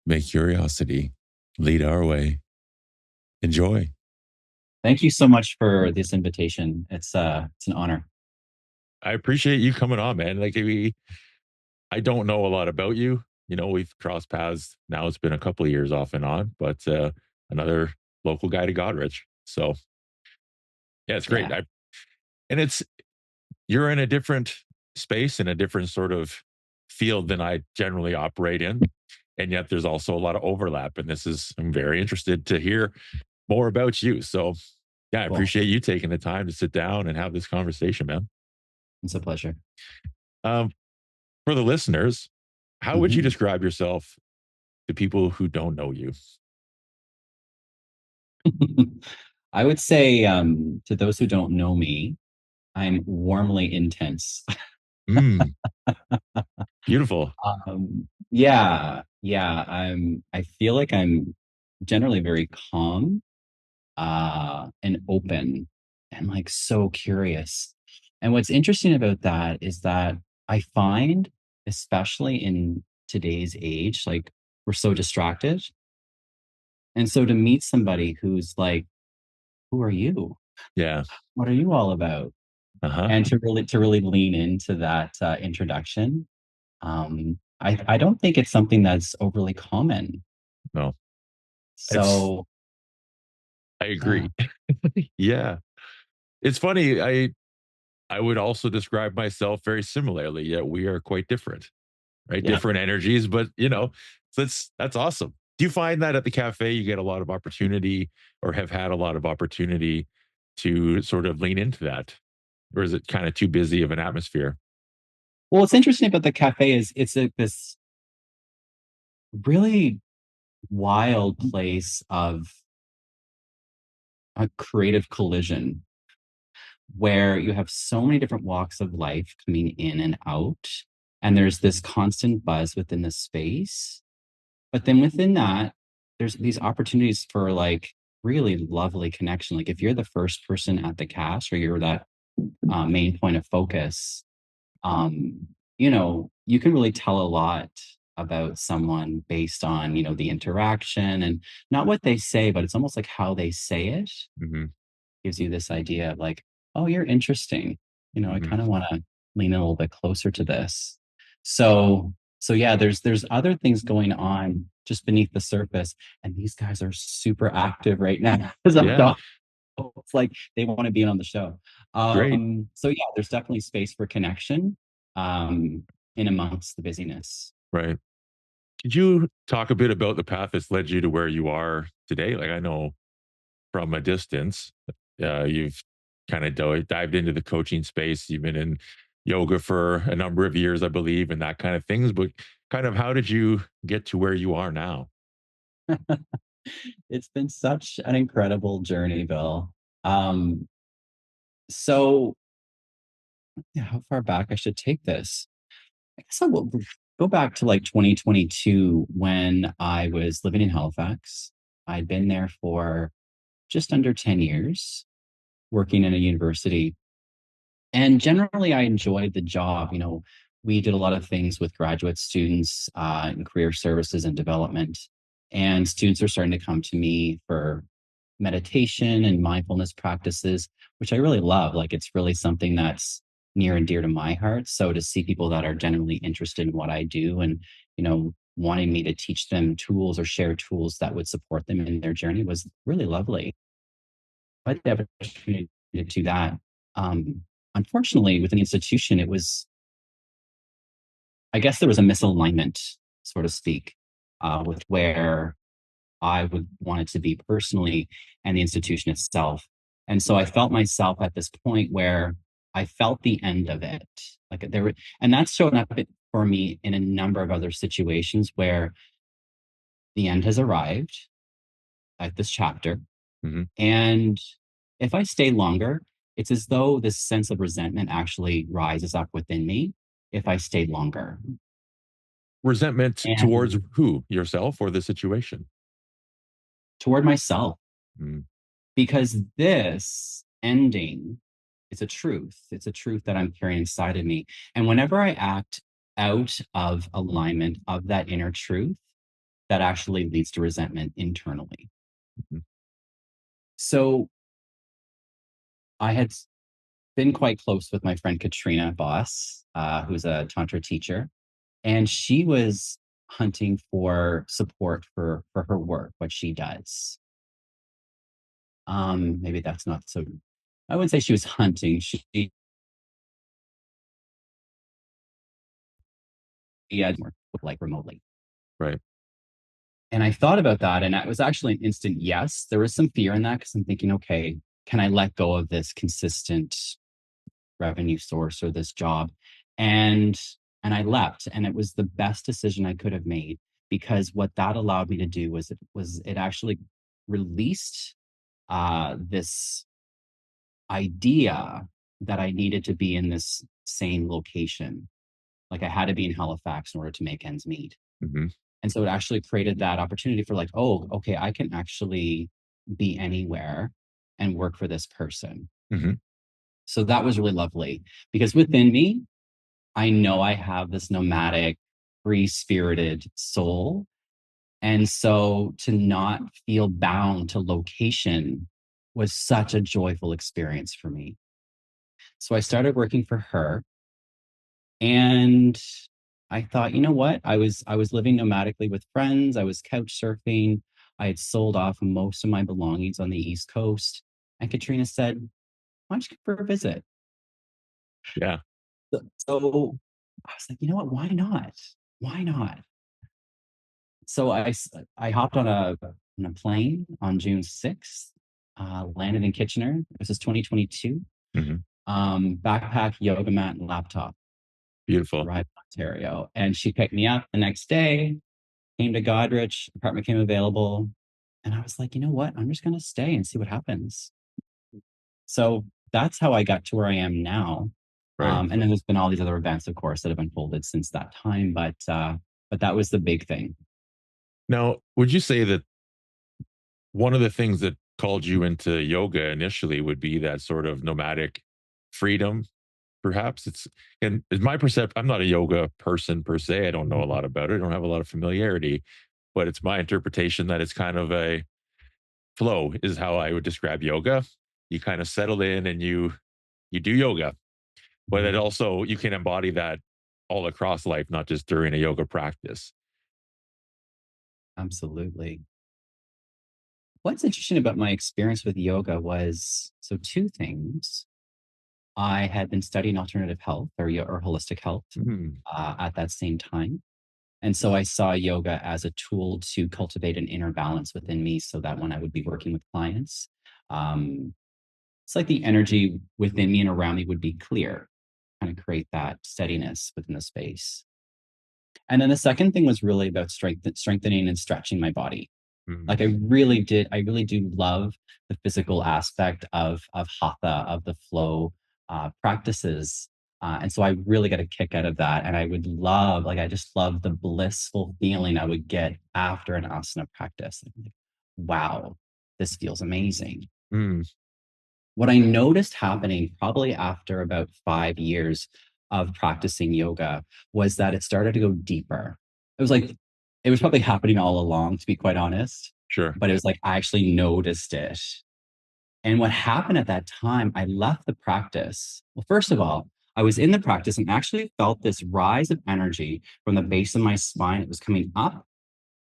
May curiosity lead our way. Enjoy. Thank you so much for this invitation. It's an honor. I appreciate you coming on, man. I don't know a lot about you. We've crossed paths. Now it's been a couple of years off and on, but another local guy to Godrich. So yeah, it's great. Yeah. And you're in a different space in a different sort of field than I generally operate in. And yet there's also a lot of overlap. And I'm very interested to hear more about you. So yeah, I Cool. appreciate you taking the time to sit down and have this conversation, man. It's a pleasure. Um, for the listeners, how would you Mhm. describe yourself to people who don't know you? I would say, to those who don't know me, I'm warmly intense. Mm, beautiful. Yeah. I feel like I'm generally very calm, and open and like so curious. And what's interesting about that is that I find, especially in today's age, like we're so distracted. And so to meet somebody who's like, who are you? Yeah. What are you all about? Uh huh. And to really lean into that introduction. I don't think it's something that's overly common. No, it's, So I yeah, agree. Yeah. It's funny. I would also describe myself very similarly, yet we are quite different, right? yeah. Different energies, but so that's awesome. Do you find that at the cafe you get a lot of opportunity or have had a lot of opportunity to sort of lean into that? Or is it kind of too busy of an atmosphere? Well, what's interesting about the cafe is this really wild place of a creative collision where you have so many different walks of life coming in and out. And there's this constant buzz within the space. But then within that, there's these opportunities for like really lovely connection. Like if you're the first person at the cast or you're that main point of focus, um, you can really tell a lot about someone based on, the interaction and not what they say, but it's almost like how they say it Hmm. gives you this idea of like, oh, you're interesting. I Hmm. kind of want to lean a little bit closer to this. So yeah, there's other things going on just beneath the surface, and these guys are super active right now. As I'm Yeah, talking, it's like they want to be on the show. great. So yeah, there's definitely space for connection, um, in amongst the busyness. Right. Could you talk a bit about the path that's led you to where you are today? Like I know from a distance, you've kind of dived into the coaching space. You've been in yoga for a number of years, I believe, and that kind of things. But kind of how did you get to where you are now? It's been such an incredible journey, Bill. Um, so yeah, how far back I should take this? I guess I will go back to like 2022 when I was living in Halifax. I'd been there for just under 10 years, working in a university. And generally, I enjoyed the job. We did a lot of things with graduate students in career services and development. And students are starting to come to me for meditation and mindfulness practices, which I really love. Like it's really something that's near and dear to my heart. So to see people that are genuinely interested in what I do and, wanting me to teach them tools or share tools that would support them in their journey was really lovely. I had the opportunity to do that. Um, Unfortunately, within the institution, I guess there was a misalignment, so to speak, with where I would want it to be personally and the institution itself. And so I felt myself at this point where I felt the end of it. Like there were, and that's shown up for me in a number of other situations where the end has arrived at this chapter. Hmm. And if I stay longer, it's as though this sense of resentment actually rises up within me if I stay longer. Resentment towards And who? Yourself or the situation? toward myself, Mm. because this ending is a truth. It's a truth that I'm carrying inside of me. And whenever I act out of alignment of that inner truth, that actually leads to resentment internally. Mhm. So I had been quite close with my friend Katrina Voss, who's a tantra teacher, and she was hunting for support for her work, what she does. Maybe that's not so. I wouldn't say she was hunting. She had more like remotely. Right. And I thought about that, and it was actually an instant yes. There was some fear in that because I'm thinking, okay, can I let go of this consistent revenue source or this job? And and I leapt, and it was the best decision I could have made because what that allowed me to do was it actually released this idea that I needed to be in this same location. Like I had to be in Halifax in order to make ends meet. Hmm. And so it actually created that opportunity for like, oh, okay, I can actually be anywhere and work for this person. Hmm. So that was really lovely because within me, I know I have this nomadic, free spirited soul. And so to not feel bound to location was such a joyful experience for me. So I started working for her and I thought, you know what? I was living nomadically with friends. I was couch surfing. I had sold off most of my belongings on the East Coast. And Katrina said, why don't you come for a visit? Yeah. So I was like, you know what? Why not? Why not? So I hopped on a plane on June 6th, landed in Kitchener. This is 2022. Hmm. Backpack, yoga mat, and laptop, Beautiful. arrived in Ontario. And she picked me up the next day, came to Godrich, apartment came available. And I was like, you know what? I'm just going to stay and see what happens. So that's how I got to where I am now. Right. And then there's been all these other events, of course, that have unfolded since that time. But that was the big thing. Now, would you say that one of the things that called you into yoga initially would be that sort of nomadic freedom? Perhaps it's, and it's my perception. I'm not a yoga person per se. I don't know a lot about it. I don't have a lot of familiarity, but it's my interpretation that it's kind of a flow is how I would describe yoga. You kind of settle in and you do yoga, but it Mhm. also you can embody that all across life, not just during a yoga practice. Absolutely. What's interesting about my experience with yoga was so two things. I had been studying alternative health or holistic health Mm, at that same time. And so I saw yoga as a tool to cultivate an inner balance within me so that when I would be working with clients, um, it's like the energy within me and around me would be clear, kind of create that steadiness within the space. And then the second thing was really about strengthening and stretching my body. mm, Like I really do love the physical aspect of hatha, of the flow practices. And so I really got a kick out of that. And I would love, like, I just love the blissful feeling I would get after an asana practice. Like, wow, this feels amazing. mm, What I noticed happening probably after about 5 years of practicing yoga was that it started to go deeper. It was like, it was probably happening all along, to be quite honest, sure. but it was like I actually noticed it. And what happened at that time, I left the practice. Well, first of all, I was in the practice and actually felt this rise of energy from the base of my spine. It was coming up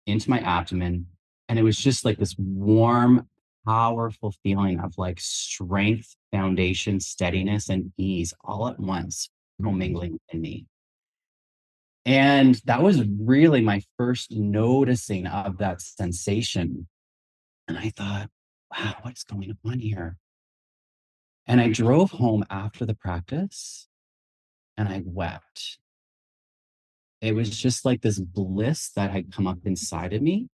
into my abdomen. And it was just like this warm, powerful feeling of like strength, foundation, steadiness, and ease all at once Mm, commingling in me. And that was really my first noticing of that sensation. And I thought, wow, what's going on here? And I drove home after the practice and I wept. It was just like this bliss that had come up inside of me,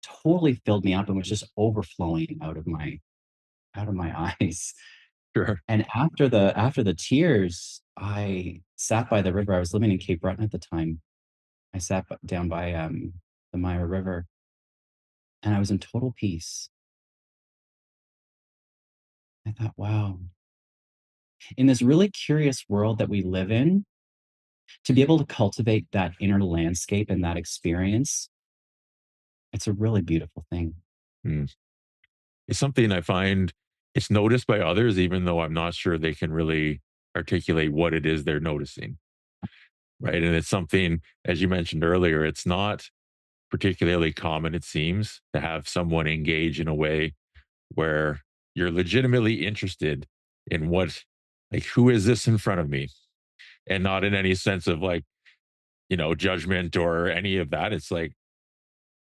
totally filled me up and was just overflowing out of my eyes. sure. And after the tears, I sat by the river. I was living in Cape Breton at the time. I sat down by the Myra River, and I was in total peace. I thought, wow, in this really curious world that we live in, to be able to cultivate that inner landscape and that experience It's a really beautiful thing. Mm. It's something I find it's noticed by others, even though I'm not sure they can really articulate what it is they're noticing, right? And it's something, as you mentioned earlier, it's not particularly common, it seems, to have someone engage in a way where you're legitimately interested in what, like, who is this in front of me? And not in any sense of like, judgment or any of that. It's like,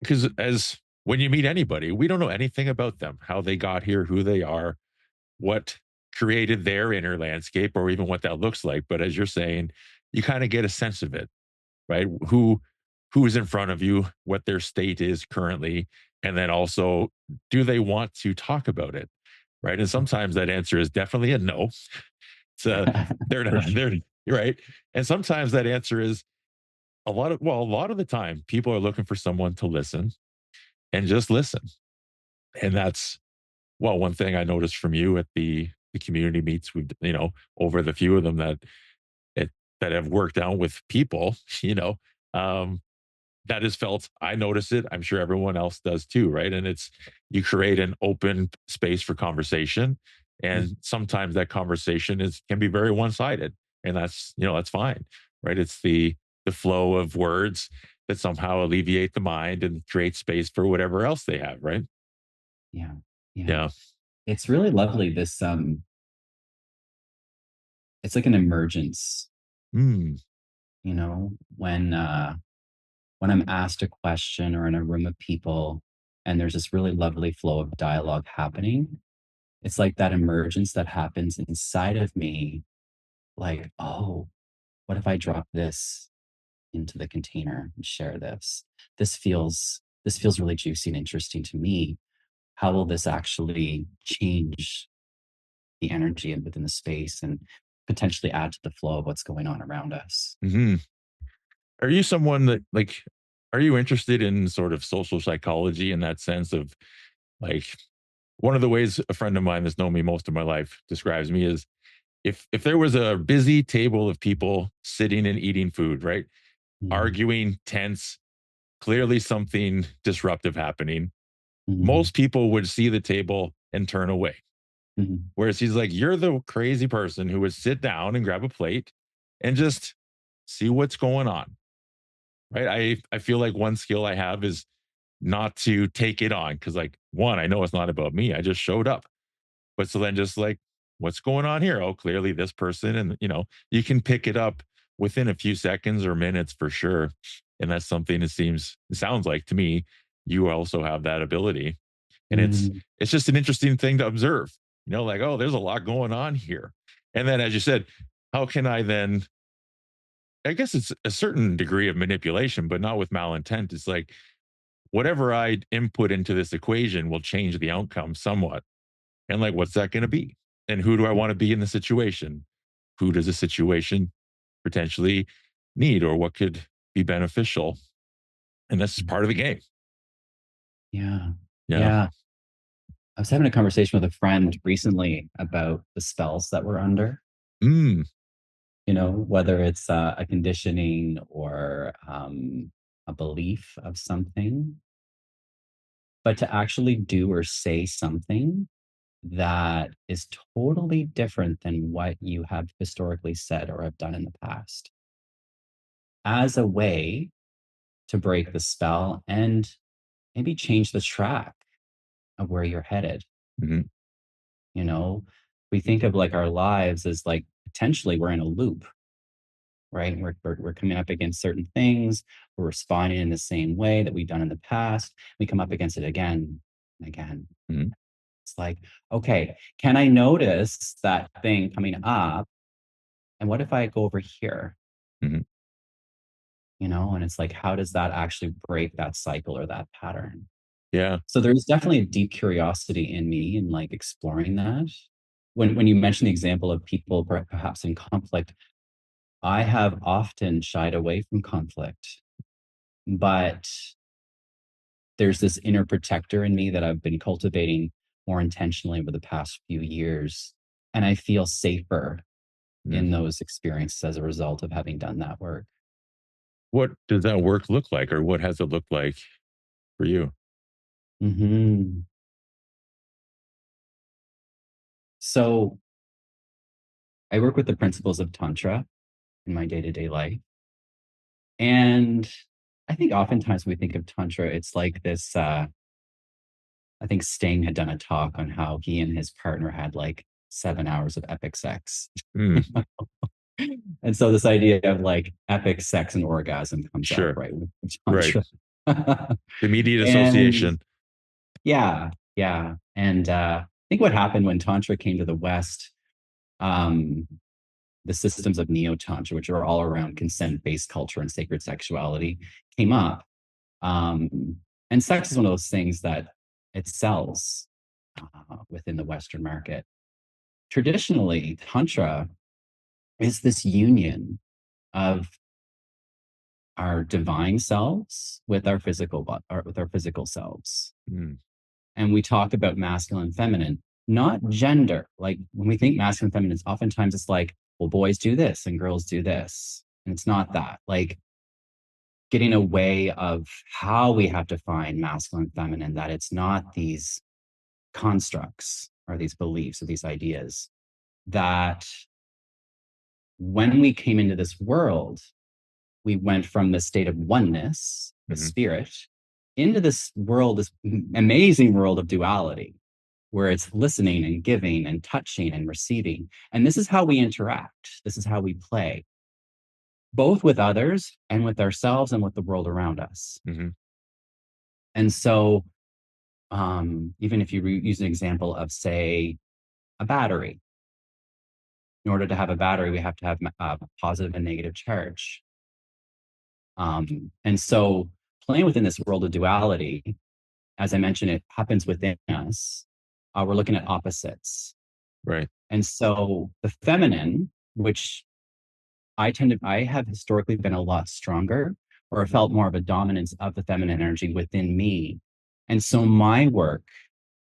because as when you meet anybody, we don't know anything about them, how they got here, who they are, what created their inner landscape, or even what that looks like. But as you're saying, you kind of get a sense of it, right? Who is in front of you, what their state is currently, and then also, do they want to talk about it? Right. And sometimes that answer is definitely a no. It's they're For not, sure. they're right. And sometimes that answer is a lot of the time people are looking for someone to listen and just listen. And that's, well, one thing I noticed from you at the community meets we've, over the few of them it, that have worked out with people, um, that is felt. I notice it. I'm sure everyone else does too, right? And it's, you create an open space for conversation, Mm, and sometimes that conversation is can be very one sided, and that's fine, right? It's the flow of words that somehow alleviate the mind and create space for whatever else they have, right? yeah. Yeah. Yeah. It's really lovely. It's like an emergence, Mm, when I'm asked a question or in a room of people and there's this really lovely flow of dialogue happening. It's like that emergence that happens inside of me, like, oh, what if I drop this into the container and share this? This feels really juicy and interesting to me. How will this actually change the energy within the space and potentially add to the flow of what's going on around us? mhm. Are you someone that, like, are you interested in sort of social psychology in that sense of, like, one of the ways a friend of mine that's known me most of my life describes me is, if there was a busy table of people sitting and eating food, right? Yeah. Arguing, tense, clearly something disruptive happening. Mhm. Most people would see the table and turn away. Mhm. Whereas he's like, you're the crazy person who would sit down and grab a plate and just see what's going on. Right. I feel like one skill I have is not to take it on because, like, one, I know it's not about me. I just showed up. But so then just like, what's going on here? Oh, clearly this person. And, you can pick it up within a few seconds or minutes for sure. And that's something it sounds like to me, you also have that ability. And Mhm. it's just an interesting thing to observe, like, oh, there's a lot going on here. And then, as you said, how can I then, I guess it's a certain degree of manipulation, but not with malintent. It's like, whatever I input into this equation will change the outcome somewhat. And like, what's that going to be? And who do I want to be in the situation? Who does the situation potentially need, or what could be beneficial? And that's part of the game. Yeah. Yeah. Yeah. I was having a conversation with a friend recently about the spells that we're under, Mm, whether it's a conditioning or a belief of something, but to actually do or say something that is totally different than what you have historically said or have done in the past as a way to break the spell and maybe change the track of where you're headed. mhm, You know, we think of like our lives as like potentially we're in a loop, right? We're coming up against certain things. We're responding in the same way that we've done in the past. We come up against it again and again. mhm, It's like, okay, can I notice that thing coming up? And what if I go over here? mhm. And it's like, how does that actually break that cycle or that pattern? Yeah. So there's definitely a deep curiosity in me in like exploring that. When you mentioned the example of people perhaps in conflict, I have often shied away from conflict, but there's this inner protector in me that I've been cultivating more intentionally over the past few years. And I feel safer Mm. in those experiences as a result of having done that work. What does that work look like, or what has it looked like? for you? Hmm. So I work with the principles of tantra in my day-to-day life. And I think oftentimes when we think of tantra, it's like this. I think Sting had done a talk on how he and his partner had like 7 hours of epic sex. Mm, And so this idea of like epic sex and orgasm comes up, sure. right? With Right. tantra. Immediate And association. yeah, yeah. And I think what happened when tantra came to the West, um, the systems of neo tantra, which are all around consent-based culture and sacred sexuality, came up. Um, and sex is one of those things that it sells within the Western market. Traditionally, Tantra is this union of our divine selves with our with our physical selves. Mm, And we talk about masculine and feminine, not gender. Like when we think masculine and feminine, oftentimes it's like, well, boys do this and girls do this. And it's not that. Like getting away of how we have to find masculine and feminine, that it's not these constructs or these beliefs or these ideas that when we came into this world, we went from the state of oneness, the mhm, spirit, into this world, this amazing world of duality, where it's listening and giving and touching and receiving. And this is how we interact. This is how we play, both with others and with ourselves and with the world around us. mhm. And so, even if you use an example of, say, a battery, in order to have a battery, we have to have a positive and negative charge. And so, playing within this world of duality, as I mentioned, it happens within us. We're looking at opposites. Right. And so, the feminine, which I have historically been a lot stronger, or I felt more of a dominance of the feminine energy within me. And so, my work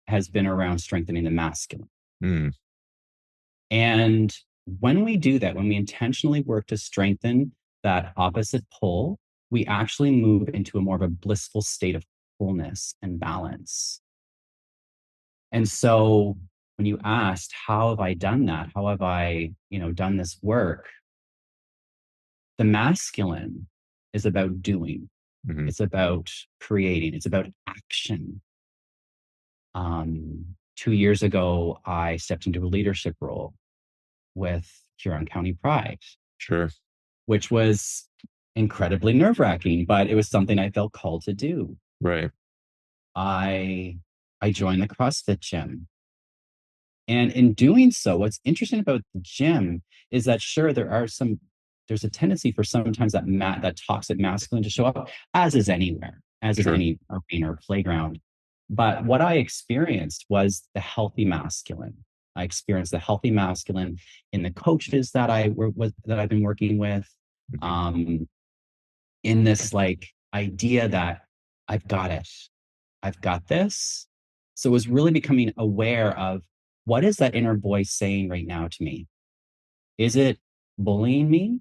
has been around strengthening the masculine. Mm, And when we do that, when we intentionally work to strengthen that opposite pole, we actually move into a more of a blissful state of wholeness and balance. And so when you asked, how have I done that? How have I, done this work? The masculine is about doing. mhm. It's about creating. It's about action. 2 years ago, I stepped into a leadership role with Huron County Pride, Sure. which was incredibly nerve wracking, but it was something I felt called to do. Right. I I joined the CrossFit gym. And in doing so, what's interesting about the gym is that sure there's a tendency for sometimes that toxic masculine to show up, as is anywhere, as is Sure. any arena or playground. But what I experienced was the healthy masculine. I experienced the healthy masculine in the coaches that I've been working with, Mhm. um, in this like idea that I've got it, I've got this. So it was really becoming aware of what is that inner voice saying right now to me? Is it bullying me?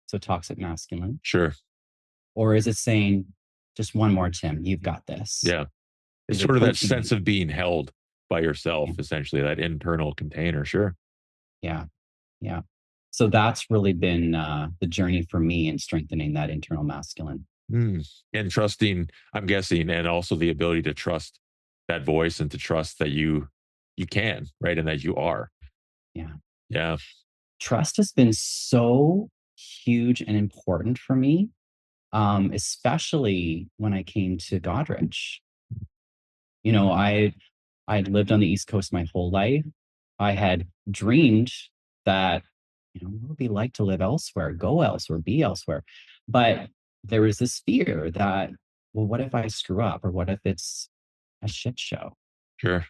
So toxic masculine. Sure. Or is it saying, just one more, Tim, you've got this? Yeah. It's Is it sort of that coaching sense me? of being held by Yeah. yourself, essentially, that internal container. Sure. Yeah. Yeah. So that's really been the journey for me in strengthening that internal masculine. Mm. And trusting, I'm guessing, and also the ability to trust that voice and to trust that you can, right? And that you are. Yeah. Yeah. Trust has been so huge and important for me, especially when I came to Godrich. You know, I'd lived on the East Coast my whole life. I had dreamed that, what would it be like to live elsewhere, go elsewhere, be elsewhere. But there was this fear that, well, what if I screw up, or what if it's a shit show, Sure.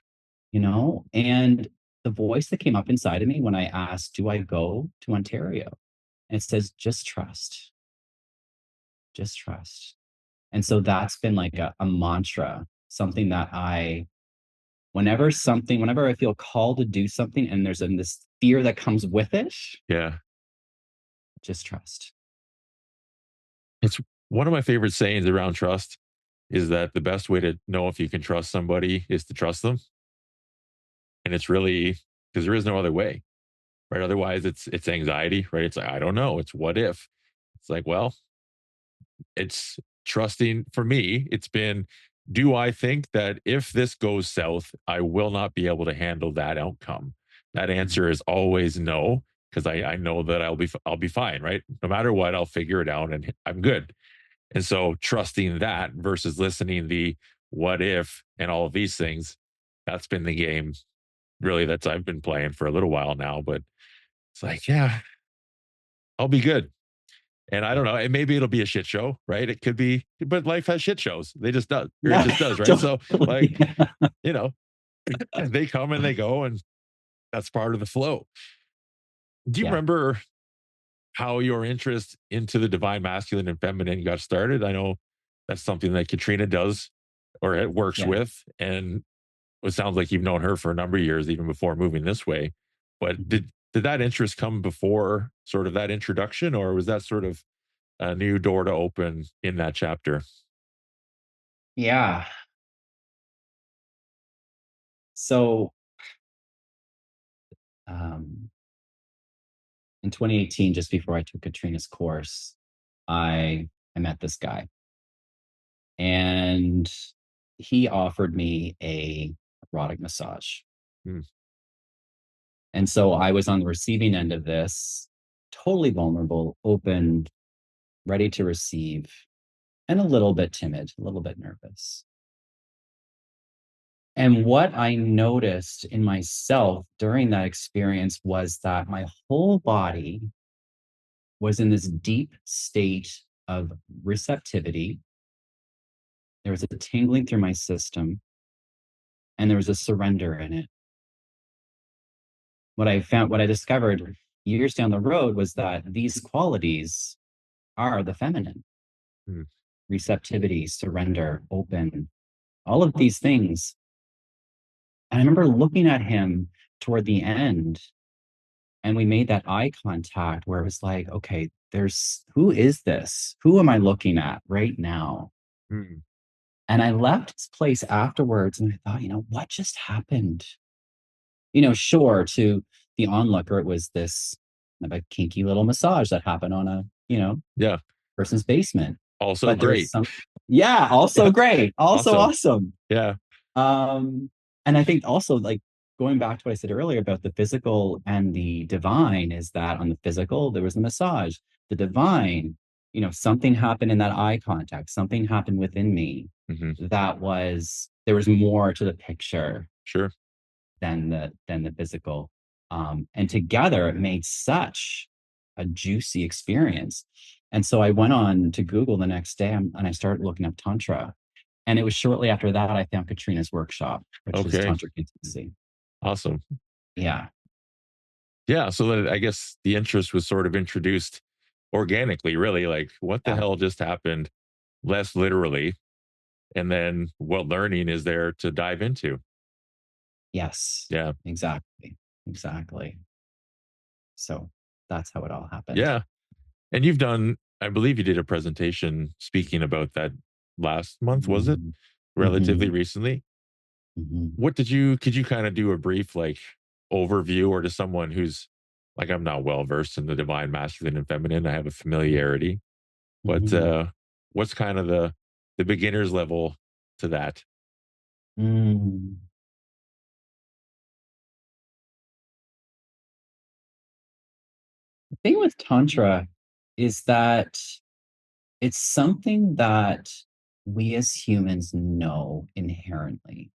And the voice that came up inside of me when I asked, do I go to Ontario? And it says, just trust, just trust. And so that's been like a mantra, something that whenever I feel called to do something and there's this fear that comes with it, Yeah. just trust. It's one of my favorite sayings around trust. is that the best way to know if you can trust somebody is to trust them. And it's really because there is no other way, right? Otherwise, it's anxiety, right? It's like, I don't know. It's what if. It's like, well, it's trusting for me. It's been, do I think that if this goes south, I will not be able to handle that outcome? That Mhm. answer is always no, because I know that I'll be fine, right? No matter what, I'll figure it out and I'm good. And so trusting that versus listening the what if and all of these things, that's been the game really that's I've been playing for a little while now. But it's like, yeah, I'll be good. And I don't know, and maybe it'll be a shit show, right? It could be, but life has shit shows. They just does, or it Yeah, just does, right? So, like, totally. you know, they come and they go, and that's part of the flow. Do you Yeah, remember how your interest into the divine masculine and feminine got started? I know that's something that Katrina does or it works yeah. with, and it sounds like you've known her for a number of years, even before moving this way. But Mhm. did that interest come before sort of that introduction, or was that sort of a new door to open in that chapter? Yeah. So, um, in 2018, just before I took Katrina's course, I met this guy, and he offered me a erotic massage. Mm, And so I was on the receiving end of this, totally vulnerable, open, ready to receive, and a little bit timid, a little bit nervous. And what I noticed in myself during that experience was that my whole body was in this deep state of receptivity. There was a tingling through my system, and there was a surrender in it. What I discovered years down the road was that these qualities are the feminine: mm, receptivity, surrender, open, all of these things. And I remember looking at him toward the end, and we made that eye contact where it was like, okay, there's who is this? Who am I looking at right now? mm. And I left his place afterwards and I thought, what just happened? Sure, to the onlooker, it was this kind of a kinky little massage that happened on a, Yeah. person's basement. Also But there was great. some, yeah, also Yeah. great, also Awesome. awesome. Yeah. Um, and I think also, like, going back to what I said earlier about the physical and the divine, is that on the physical, there was the massage. The divine, something happened in that eye contact, something happened within me Hmm. there was more to the picture Sure. than the physical. And together it made such a juicy experience. And so I went on to Google the next day and I started looking up Tantra. And it was shortly after that I found Katrina's workshop, which is Okay. Tantric Intimacy. Awesome. Yeah. Yeah. So then I guess the interest was sort of introduced organically, really. Like, what the Yeah. hell just happened? Less literally. And then what learning is there to dive into? Yes. Yeah. Exactly. Exactly. So that's how it all happened. Yeah. And you've done, I believe you did a presentation speaking about that last month, was it? Mhm. Relatively Mhm. recently. Mhm. What could you kind of do a brief like overview or to someone who's like, I'm not well versed in the divine masculine and feminine. I have a familiarity, but Mhm. what's kind of the beginner's level to that? Mm. The thing with Tantra is that it's something that we as humans know inherently.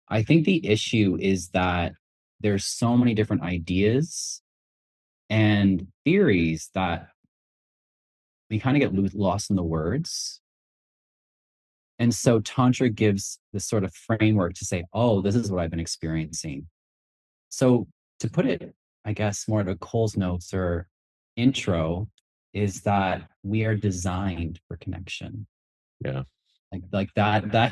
I think the issue is that there's so many different ideas and theories that we kind of get lost in the words. And so Tantra gives this sort of framework to say, oh, this is what I've been experiencing. So to put it, I guess, more of a Cole's notes or intro, is that we are designed for connection. Yeah. Like that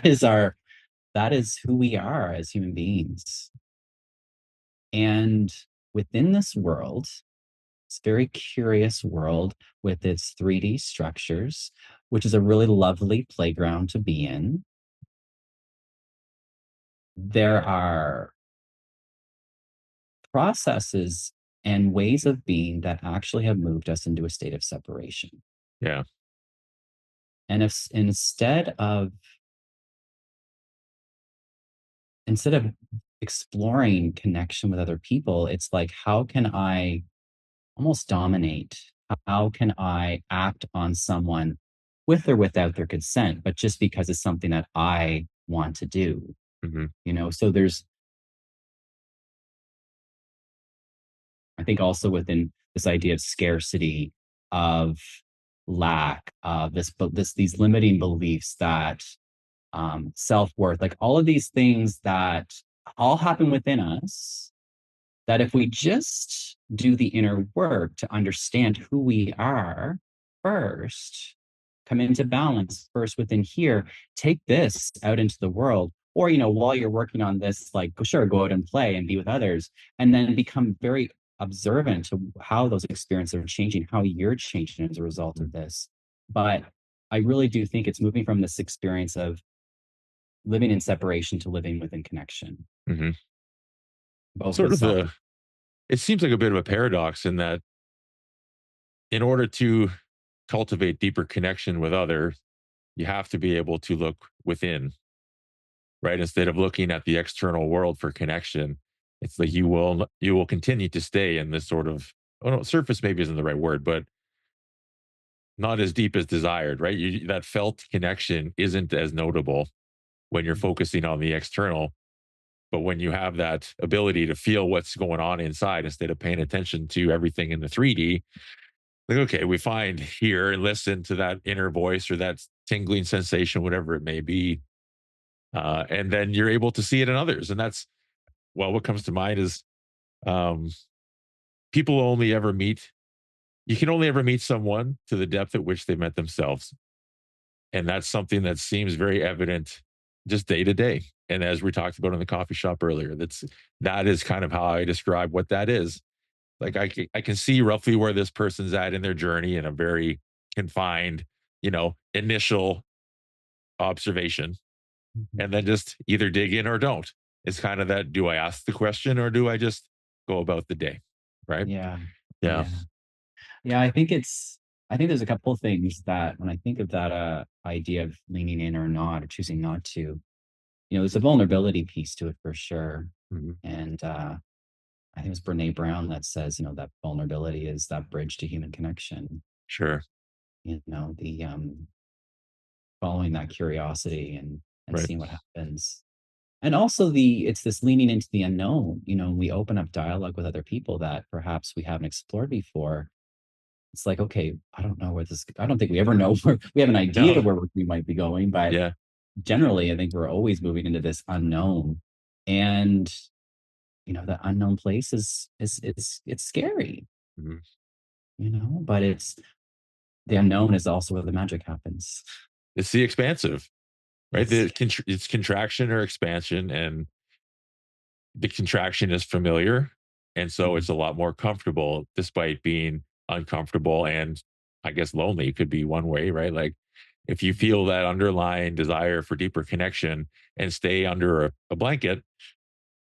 is who we are as human beings. And within this world, it's a very curious world with its 3D structures. which is a really lovely playground to be in, there are processes and ways of being that actually have moved us into a state of separation. Yeah. And if instead of exploring connection with other people, it's like, how can I almost dominate? How can I act on someone with or without their consent, but just because it's something that I want to do? Hmm. So there's, I think, also within this idea of scarcity, of lack, of these limiting beliefs that self worth, like all of these things that all happen within us, that if we just do the inner work to understand who we are first, come into balance first within here, take this out into the world. Or, while you're working on this, like, sure, go out and play and be with others, and then become very observant to how those experiences are changing, how you're changing as a result of this. But I really do think it's moving from this experience of living in separation to living within connection, Hmm. both Sort with of self. the, it seems like a bit of a paradox in that in order to cultivate deeper connection with others, you have to be able to look within, right? Instead of looking at the external world for connection, it's like you will continue to stay in this sort of, oh no, surface maybe isn't the right word, but not as deep as desired, right? That felt connection isn't as notable when you're focusing on the external. But when you have that ability to feel what's going on inside instead of paying attention to everything in the 3D, like, okay, we find here and listen to that inner voice or that tingling sensation, whatever it may be. And then you're able to see it in others. And that's, well, what comes to mind is um, people only ever meet, you can only ever meet someone to the depth at which they met themselves. And that's something that seems very evident just day to day. And as we talked about in the coffee shop earlier, that is kind of how I describe what that is. Like I can see roughly where this person's at in their journey in a very confined, initial observation, Mhm. and then just either dig in or don't. It's kind of that, do I ask the question or do I just go about the day? Right? Yeah. Yeah. Yeah. Yeah. I think there's a couple of things that when I think of that idea of leaning in or not, or choosing not to, there's a vulnerability piece to it for sure. Mhm. And I think it was Brene Brown that says, that vulnerability is that bridge to human connection, Sure. the following that curiosity and Right. seeing what happens. And also it's this leaning into the unknown. We open up dialogue with other people that perhaps we haven't explored before. It's like, okay, I don't think we ever know where we have an idea No. where we might be going, but Yeah. generally I think we're always moving into this unknown. And, the unknown place it's scary, Mhm. but the unknown is also where the magic happens. It's the expansive, right? It's It's contraction or expansion, and the contraction is familiar. And so Mhm. it's a lot more comfortable despite being uncomfortable and I guess lonely could be one way, right? Like if you feel that underlying desire for deeper connection and stay under a blanket,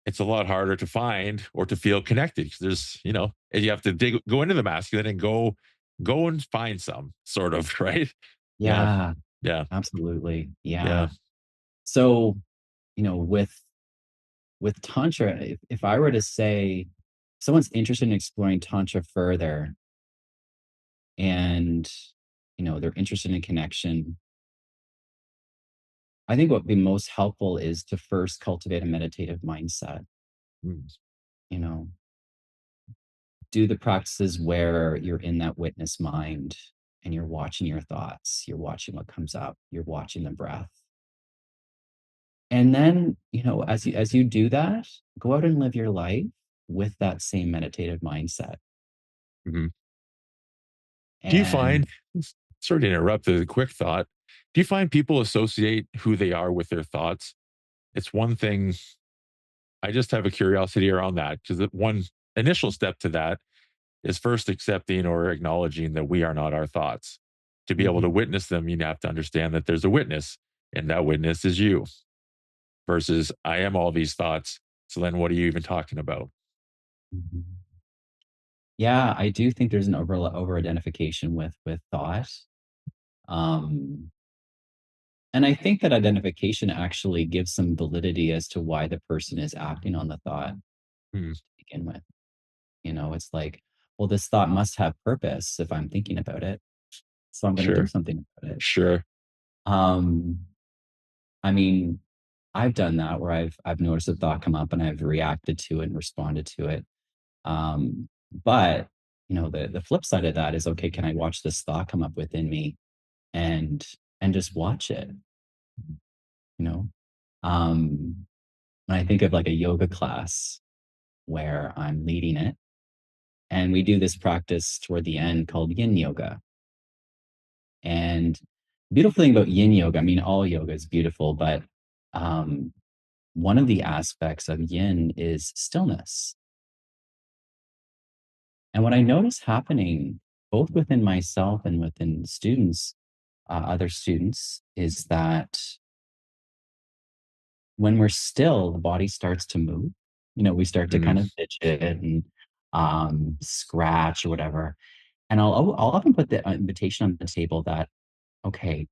it's a lot harder to find or to feel connected because you have to go into the masculine and go and find some sort of, right? Yeah. Yeah, Yeah. absolutely. Yeah. Yeah. So, with tantra, if I were to say someone's interested in exploring tantra further and they're interested in connection, I think what would be most helpful is to first cultivate a meditative mindset. Mm. you know do the practices where you're in that witness mind and you're watching your thoughts, you're watching what comes up, you're watching the breath. And then, as you do that, go out and live your life with that same meditative mindset. Mhm. Do you And find, sorry to interrupt, a quick thought. Do you find people associate who they are with their thoughts? It's one thing. I just have a curiosity around that because one initial step to that is first accepting or acknowledging that we are not our thoughts. To be able to Mhm. witness them, you have to understand that there's a witness, and that witness is you versus I am all these thoughts. So then what are you even talking about? Mhm. Yeah, I do think there's an over identification with thought. Um, and I think that identification actually gives some validity as to why the person is acting on the thought to Hmm, begin with. It's like, well, this thought must have purpose if I'm thinking about it. So I'm going to do sure, something about it. sure. Um, I mean, I've done that where I've noticed a thought come up and I've reacted to it and responded to it. But the flip side of that is, okay, can I watch this thought come up within me and just watch it, you know? Um, and I think of like a yoga class where I'm leading it, and we do this practice toward the end called yin yoga. And beautiful thing about yin yoga, I mean, all yoga is beautiful, but um, one of the aspects of yin is stillness. And what I notice happening both within myself and within students, other students, is that when we're still, the body starts to move. We start to Mm, kind of fidget and scratch or whatever. And I'll often put the invitation on the table that, okay,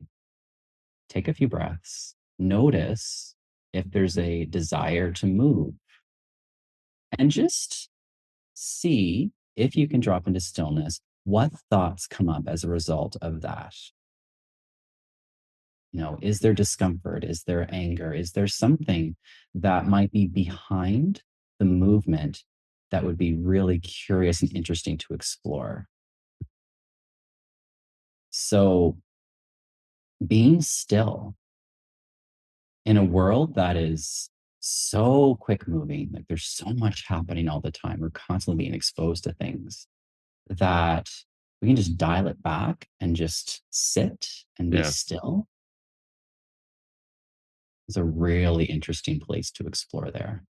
take a few breaths, notice if there's a desire to move, and just see if you can drop into stillness. What thoughts come up as a result of that? Is there discomfort? Is there anger? Is there something that might be behind the movement that would be really curious and interesting to explore? So, being still in a world that is so quick moving, like there's so much happening all the time, we're constantly being exposed to things that we can just dial it back and just sit and be yeah. still is a really interesting place to explore there.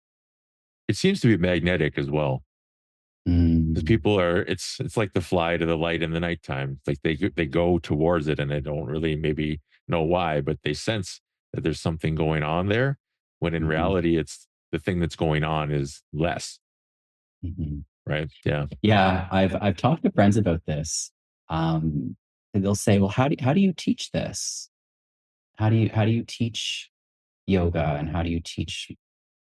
It seems to be magnetic as well. Because Mm. people are, it's like the fly to the light in the nighttime. It's like they go towards it and they don't really maybe know why, but they sense that there's something going on there. When in Mhm, reality, it's the thing that's going on is less, mhm. right? Yeah. Yeah, I've talked to friends about this. And they'll say, "Well, how do you teach this? How do you teach yoga, and how do you teach?"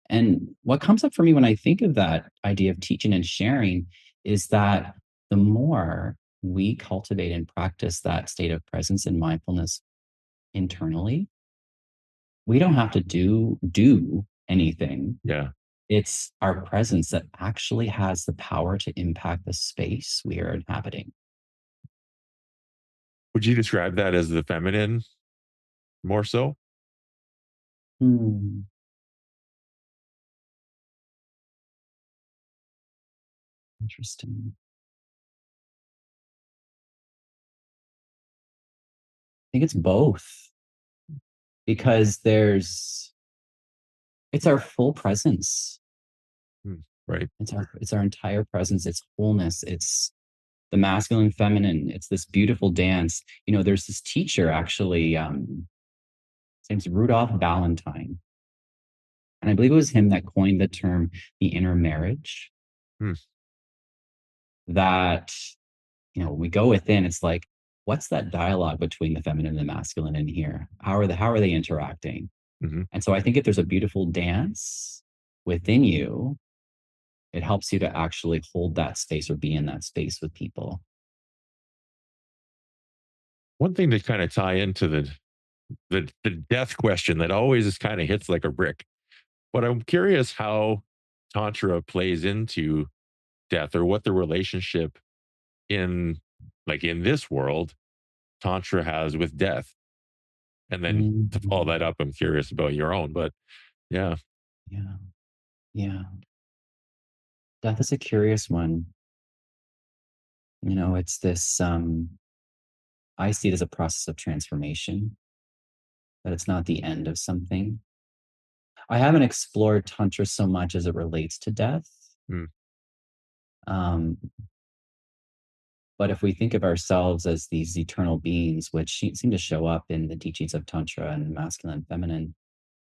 And what comes up for me when I think of that idea of teaching and sharing is that the more we cultivate and practice that state of presence and mindfulness internally, we don't have to do anything. Yeah. It's our presence that actually has the power to impact the space we are inhabiting. Would you describe that as the feminine more so? Hmm, interesting. I think it's both because it's our full presence. Hmm, right. It's our entire presence, it's wholeness, it's the masculine, feminine, it's this beautiful dance. There's this teacher actually, his name's Rudolph Valentine. And I believe it was him that coined the term the inner marriage. Hmm, That we go within, it's like, what's that dialogue between the feminine and the masculine in here? How are they interacting? mhm. And so I think if there's a beautiful dance within you, it helps you to actually hold that space or be in that space with people. One thing to kind of tie into the death question that always is kind of hits like a brick. But I'm curious how tantra plays into death or what the relationship in in this world tantra has with death. And then to follow that Mhm. up, I'm curious about your own. But yeah, Yeah, yeah. Death is a curious one. It's this, I see it as a process of transformation, that it's not the end of something. I haven't explored tantra so much as it relates to death. mm, Um, But if we think of ourselves as these eternal beings, which seem to show up in the teachings of Tantra and masculine and feminine,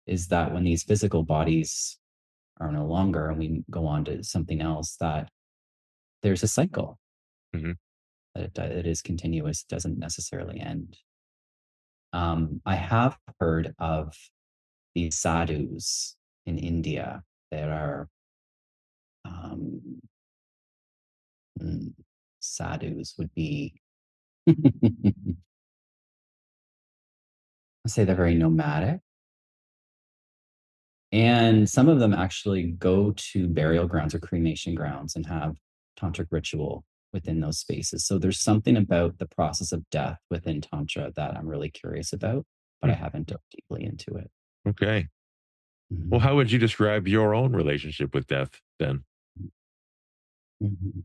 is that when these physical bodies are no longer and we go on to something else, that there's a cycle, Mhm. that it is continuous, doesn't necessarily end. I have heard of these sadhus in India that are um, mm, sadhus would be, I say they're very nomadic. And some of them actually go to burial grounds or cremation grounds and have tantric ritual within those spaces. So there's something about the process of death within tantra that I'm really curious about, but Hmm. I haven't dove deeply into it. Okay. Well, Mhm. how would you describe your own relationship with death then? Mhm.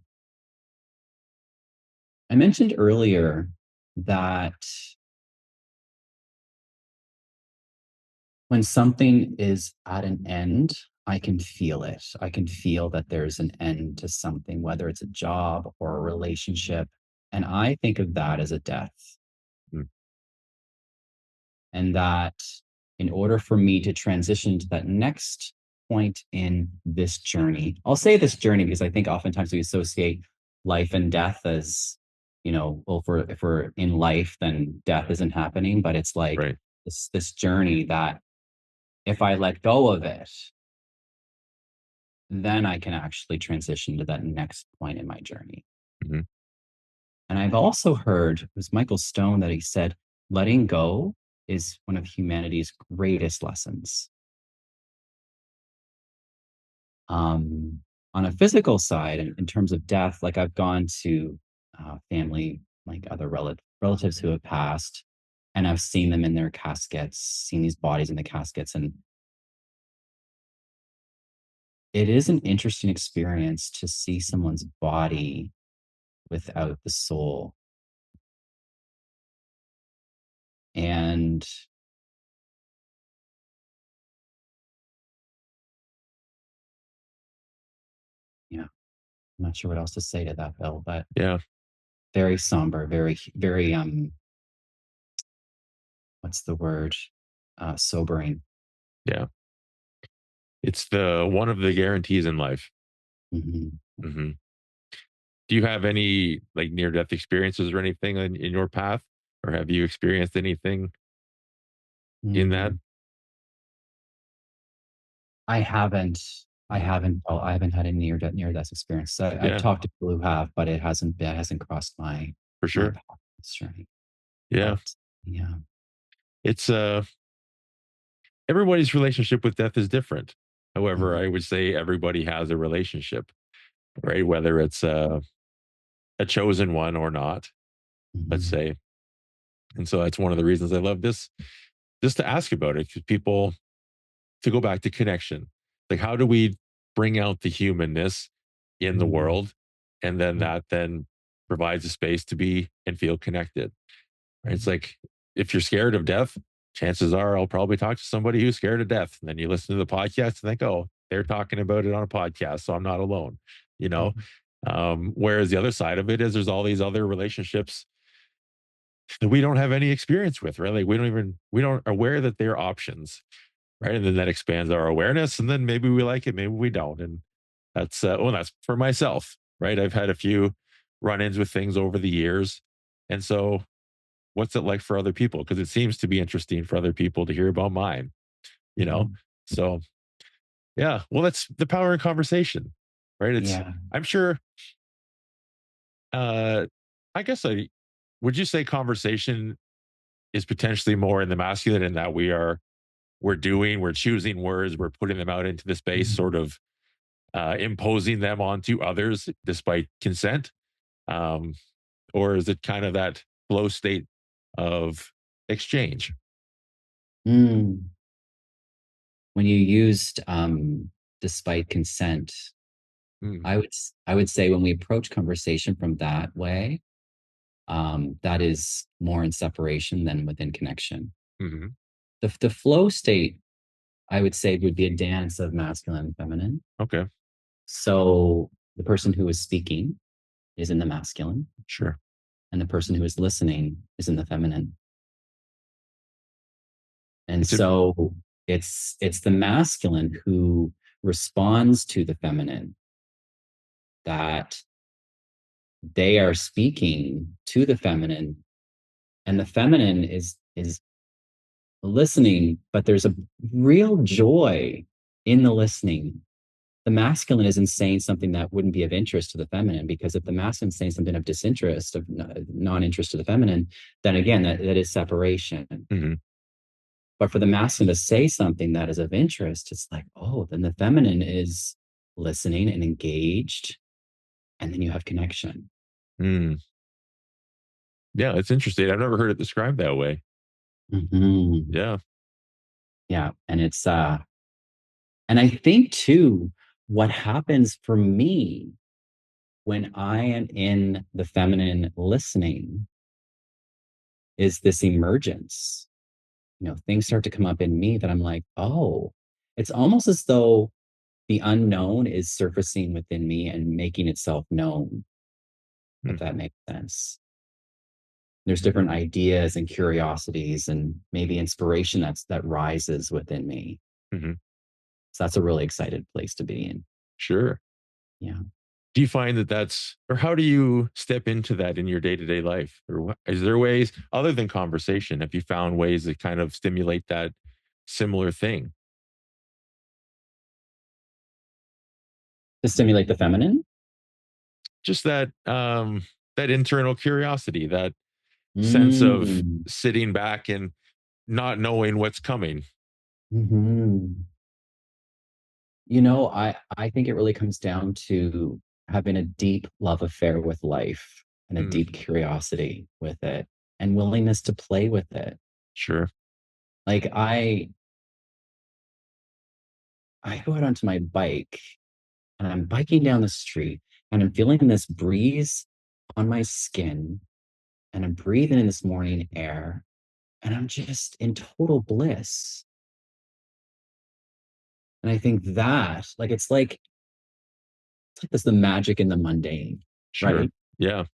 I mentioned earlier that when something is at an end, I can feel it. I can feel that there's an end to something, whether it's a job or a relationship. And I think of that as a death. Mm. And that in order for me to transition to that next point in this journey, I'll say this journey because I think oftentimes we associate life and death as, well, if we're in life, then death isn't happening. But it's like Right. this journey that if I let go of it, then I can actually transition to that next point in my journey. Mhm. And I've also heard it was Michael Stone that he said, letting go is one of humanity's greatest lessons. Um, on a physical side, in terms of death, like I've gone to family, like other relatives who have passed, and I've seen them in their caskets, seen these bodies in the caskets, and it is an interesting experience to see someone's body without the soul. And yeah, I'm not sure what else to say to that, Bill, but Yeah. very somber, very what's the word? Sobering. Yeah. It's the one of the guarantees in life. Mhm. Mhm. Do you have any like near death experiences or anything in your path? Or have you experienced anything in that? Mm. I haven't. I Mhm. haven't. Oh, I haven't had a near death experience. So I've Yeah, talked to people who have, but it hasn't crossed for my sure. path. This journey. Yeah. But yeah. It's everybody's relationship with death is different. However, Mhm, I would say everybody has a relationship, right? Whether it's a chosen one or not, let's mhm, say. And so that's one of the reasons I love this, just to ask about it, because people, to go back to connection, like how do we bring out the humanness in the mhm, world? And then mhm, that then provides a space to be and feel connected. Right? It's mhm, like if you're scared of death, chances are I'll probably talk to somebody who's scared of death. And then you listen to the podcast and think, oh, they're talking about it on a podcast, so I'm not alone. You know, mhm, whereas the other side of it is there's all these other relationships that we don't have any experience with, right? Like we don't aware that they're options, right? And then that expands our awareness, and then maybe we like it, maybe we don't, and that's for myself, right? I've had a few run-ins with things over the years, and so what's it like for other people? Because it seems to be interesting for other people to hear about mine, you know? mhm. So yeah, well, that's the power in conversation, right? It's Yeah. I'm sure uh I guess I would you say conversation is potentially more in the masculine in that we're choosing words, we're putting them out into the space, Mhm. sort of imposing them onto others despite consent? Um, or is it kind of that flow state of exchange? Mm. When you used despite consent, Mm, I would say when we approach conversation from that way, that is more in separation than within connection. mhm. The flow state, I would say, would be a dance of masculine and feminine. Okay. So the person who is speaking is in the masculine, Sure. and the person who is listening is in the feminine. And It's a so it's the masculine who responds to the feminine, that they are speaking to the feminine, and the feminine is listening, but there's a real joy in the listening. The masculine isn't saying something that wouldn't be of interest to the feminine, because if the masculine is saying something of disinterest, of non-interest to the feminine, then again, that is separation. mhm, But for the masculine to say something that is of interest, it's like, oh, then the feminine is listening and engaged, and then you have connection. mm. Yeah, it's interesting. I've never heard it described that way. Mhm. Yeah. Yeah, and I think too, what happens for me when I am in the feminine listening is this emergence. Things start to come up in me that I'm like, oh, it's almost as though the unknown is surfacing within me and making itself known, if Mm, that makes sense. There's different ideas and curiosities and maybe inspiration that rises within me. mhm. So that's a really excited place to be in. Sure. Yeah. Do you find that that's, or how do you step into that in your day-to-day life? Or is there ways other than conversation? Have you found ways to kind of stimulate that similar thing? To stimulate the feminine. Just that that internal curiosity, that sense of Mm. sitting back and not knowing what's coming. Hmm. I think it really comes down to having a deep love affair with life and a Mm, deep curiosity with it and willingness to play with it. sure. Like I go out onto my bike and I'm biking down the street and I'm feeling this breeze on my skin and I'm breathing in this morning air and I'm just in total bliss. And I think that, like, it's like this the magic in the mundane, Sure. right? Yeah.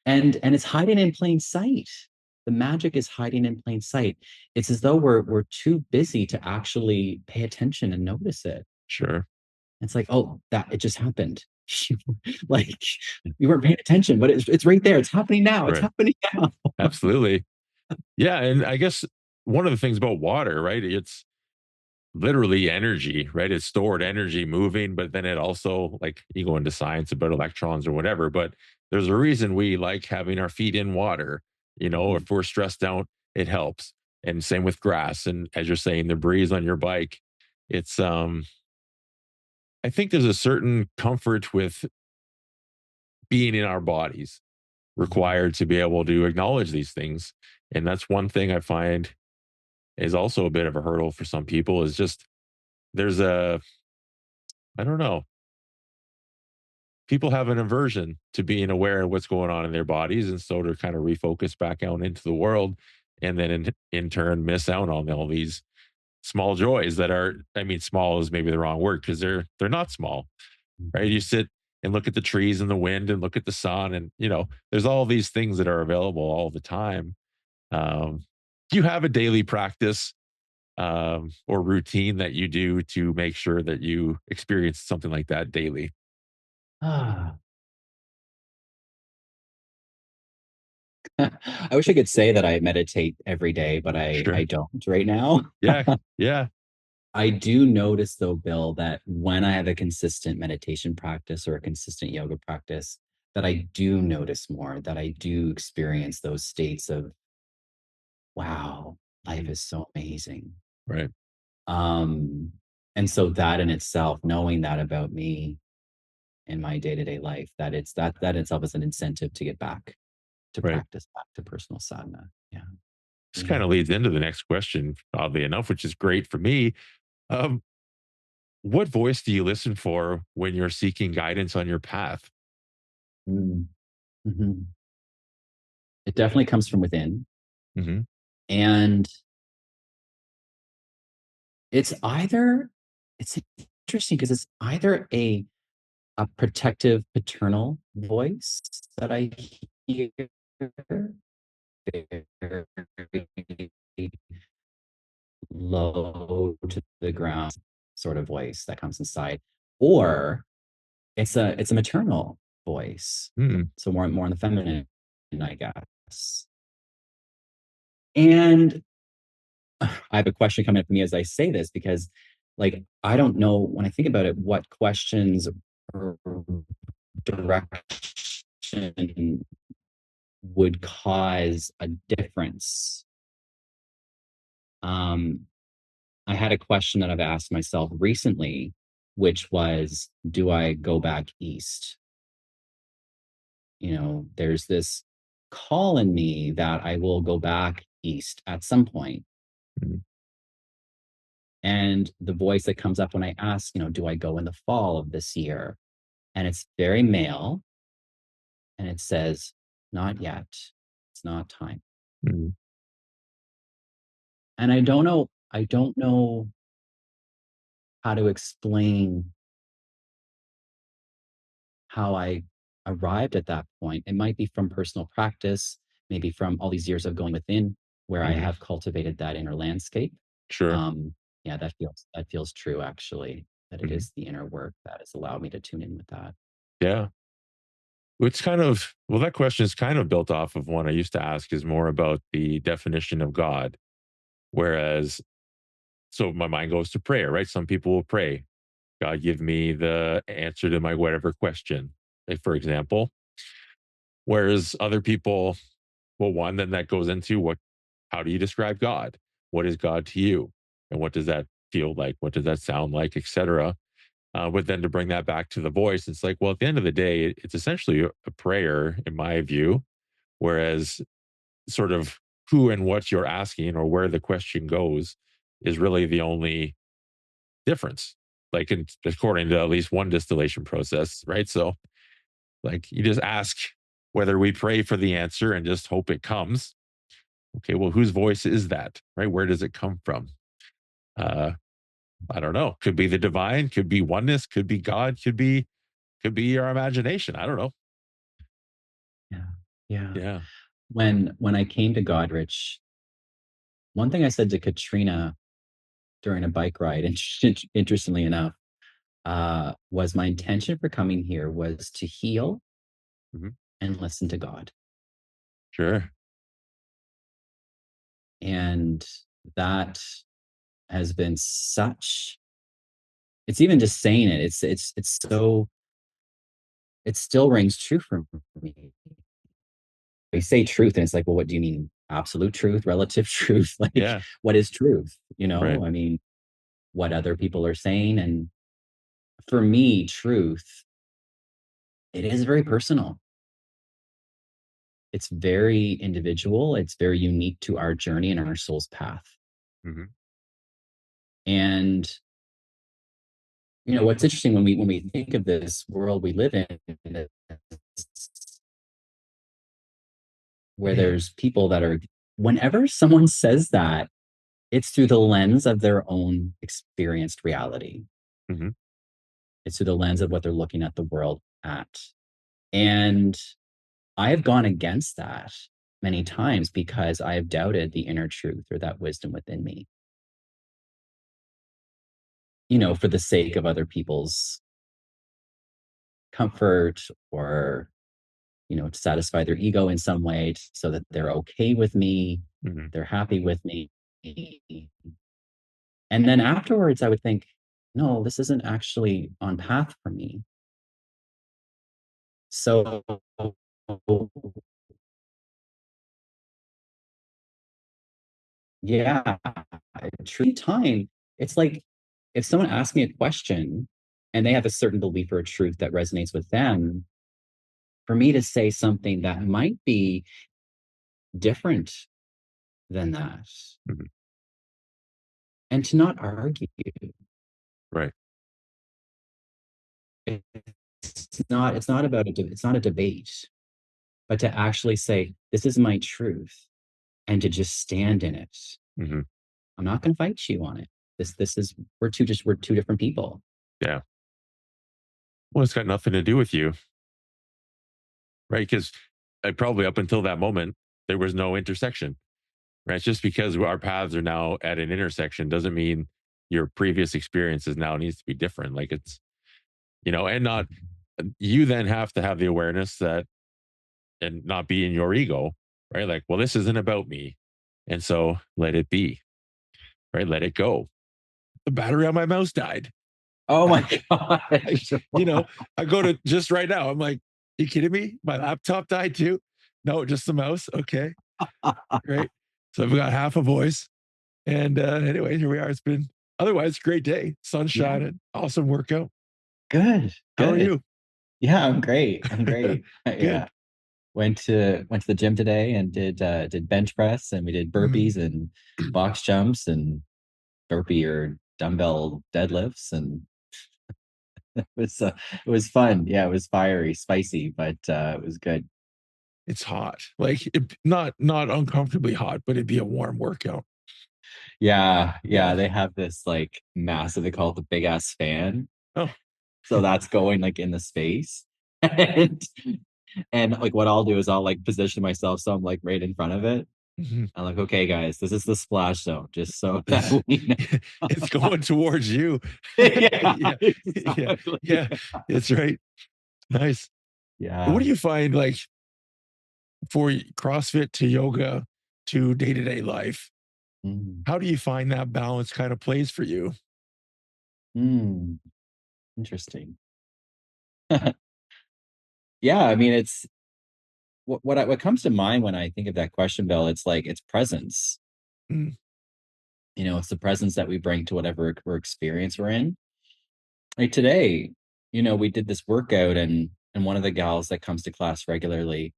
And it's hiding in plain sight. The magic is hiding in plain sight. It's as though we're too busy to actually pay attention and notice it. Sure. It's like, oh, that it just happened. Like, you weren't paying attention, but it's right there. It's happening now. It's Right. happening now. Absolutely. Yeah. And I guess one of the things about water, right? It's literally energy, right? It's stored energy moving, but then it also, like, you go into science about electrons or whatever, but there's a reason we like having our feet in water. Mhm. If we're stressed out, it helps. And same with grass. And as you're saying, the breeze on your bike, it's I think there's a certain comfort with being in our bodies Mhm. required to be able to acknowledge these things. And that's one thing I find is also a bit of a hurdle for some people, is just there's a, I don't know, people have an aversion to being aware of what's going on in their bodies. And so to kind of refocus back out into the world, and then in turn miss out on all these small joys that are, I mean, small is maybe the wrong word, because they're not small, right? You Mhm. sit and look at the trees and the wind and look at the sun, and there's all these things that are available all the time. um, do you have a daily practice or routine that you do to make sure that you experience something like that daily? Ah. I wish I could say that I meditate every day, but I Sure. don't right now. Yeah. Yeah. I do notice though, Bill, that when I have a consistent meditation practice or a consistent yoga practice, that I do notice more, that I do experience those states of, wow, life Mm, is so amazing. right. Um, and so that in itself, knowing that about me in my day-to-day life, that itself is an incentive to get back to Right. practice back to personal sadhana. Yeah. This kind Yeah. of leads into the next question, oddly enough, which is great for me. Um, what voice do you listen for when you're seeking guidance on your path? Mm, mhm. It definitely comes from within. Hmm. And it's either it's interesting because it's either a a protective paternal voice that I hear, very low to the ground sort of voice that comes inside, or it's a maternal voice, Hmm. so more on the feminine, I guess. And I have a question coming up for me as I say this, because like I don't know, when I think about it, what questions or direction would cause a difference. Um, I had a question that I've asked myself recently, which was, do I go back east? There's this call in me that I will go back east at some point. Hmm. And the voice that comes up when I ask, do I go in the fall of this year? And it's very male, and it says, not yet. It's not time. Hmm. And I don't know how to explain how I arrived at that point. It might be from personal practice, maybe from all these years of going within, where I Hmm. have cultivated that inner landscape. Sure. Yeah, that feels true actually, that it Hmm. is the inner work that has allowed me to tune in with that. Yeah. It's kind of, well, that question is kind of built off of one I used to ask, is more about the definition of God. Whereas, so my mind goes to prayer, right? Some people will pray, God, give me the answer to my whatever question, like, for example. Whereas other people, well, one, then that goes into what, how do you describe God? What is God to you? And what does that feel like? What does that sound like, etc. But then to bring that back to the voice, it's like, well, at the end of the day, it's essentially a prayer, in my view. Whereas, sort of who and what you're asking or where the question goes is really the only difference. Like, according to at least one distillation process, right? So, like, you just ask whether we pray for the answer and just hope it comes. Okay, well, whose voice is that, right? Where does it come from? Uh, I don't know. Could be the divine, could be oneness, could be God, could be our imagination. I don't know. Yeah. Yeah. Yeah. When I came to Godrich, one thing I said to Katrina during a bike ride, and interestingly enough, was my intention for coming here was to heal Mhm. and listen to God. Sure. And that has been such, it's even just saying it, it's so, it still rings true for me. They say truth, and it's like, well, what do you mean? Absolute truth, relative truth? Like, Yeah. what is truth? Right. I mean, what other people are saying. And for me, truth, it is very personal. It's very individual. It's very unique to our journey and our soul's path. Hmm. And what's interesting when we think of this world we live in, where Yeah. there's people that are, whenever someone says that, it's through the lens of their own experienced reality. Hmm. It's through the lens of what they're looking at the world at. And I have gone against that many times because I have doubted the inner truth or that wisdom within me, for the sake of other people's comfort, or, to satisfy their ego in some way, so that they're okay with me, Hmm. they're happy with me. And then afterwards, I would think, no, this isn't actually on path for me. So, yeah, true time. It's like if someone asks me a question and they have a certain belief or a truth that resonates with them, for me to say something that might be different than that, Hmm. and to not argue. Right. It's not about it's not a debate, but to actually say, this is my truth, and to just stand in it. Hmm. I'm not going to fight you on it. This is, we're two different people. Yeah. Well, it's got nothing to do with you, right? Because probably up until that moment, there was no intersection, right? Just because our paths are now at an intersection doesn't mean your previous experiences now needs to be different. Like it's, and not, you then have to have the awareness that, and not be in your ego, right? Like, well, this isn't about me. And so let it be, right? Let it go. The battery on my mouse died. Oh my I, gosh. you know, I go to just right now. I'm like, you kidding me? My laptop died too. No, just the mouse. Okay. Great. So I've got half a voice. And anyway, here we are. It's been otherwise great day. Sun Yeah, shining. Awesome workout. good, How are good. you? Yeah, I'm great. I'm great. Yeah. Good. Went to the gym today and did bench press, and we did Mm. burpees and box jumps and burpee or dumbbell deadlifts, and it was fun. Yeah, it was fiery, spicy, but it was good. It's hot. Like not uncomfortably hot, but it'd be a warm workout. Yeah, Yeah. yeah, they have this like massive, they call it the big ass fan. Oh. So that's going like in the space. And and like what I'll do is I'll like position myself so I'm like right in front of it. Mhm. I'm like, okay, guys, this is the splash zone, just so that we It's know. going towards you. Yeah, Yeah. Yeah. exactly. Yeah. It's right. Nice. What Yeah. do you find like for CrossFit to yoga to day-to-day life? Mm, How do you find that balance kind of plays for you? mm, interesting. Yeah, I mean, it's what comes to mind when I think of that question, Bill. It's like it's presence. Mm, It's the presence that we bring to whatever experience we're in. Like today, we did this workout, and one of the gals that comes to class regularly,